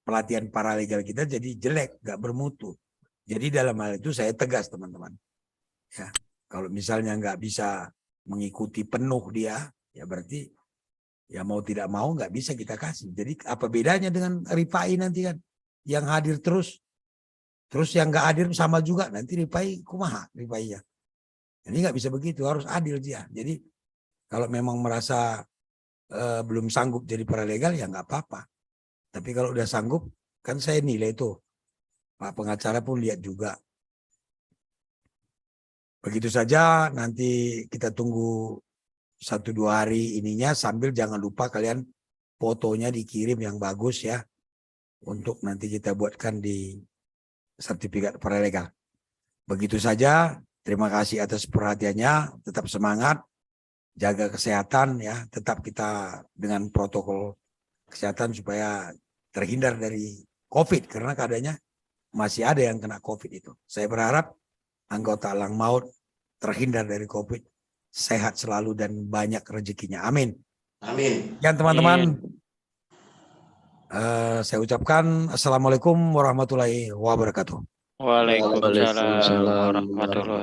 pelatihan paralegal kita jadi jelek, nggak bermutu. Jadi dalam hal itu saya tegas teman-teman. Ya, kalau misalnya nggak bisa mengikuti penuh dia, ya berarti ya mau tidak mau nggak bisa kita kasih. Jadi apa bedanya dengan Rifai nanti kan? Yang hadir terus yang nggak hadir sama juga nanti Rifai kumaha Rifai ya. Jadi nggak bisa begitu, harus adil dia. Jadi kalau memang merasa belum sanggup jadi paralegal ya nggak apa-apa. Tapi kalau udah sanggup, kan saya nilai itu. Pak pengacara pun lihat juga. Begitu saja, nanti kita tunggu 1-2 hari ininya, sambil jangan lupa kalian fotonya dikirim yang bagus ya. Untuk nanti kita buatkan di sertifikat paralegal. Begitu saja, terima kasih atas perhatiannya, tetap semangat, jaga kesehatan ya, tetap kita dengan protokol kesehatan supaya terhindar dari COVID, karena keadaannya masih ada yang kena COVID itu. Saya berharap anggota Alang Maut terhindar dari COVID, sehat selalu dan banyak rezekinya. Amin. Amin. Ya teman-teman, saya ucapkan Assalamualaikum warahmatullahi wabarakatuh. Waalaikumsalam warahmatullahi wabarakatuh.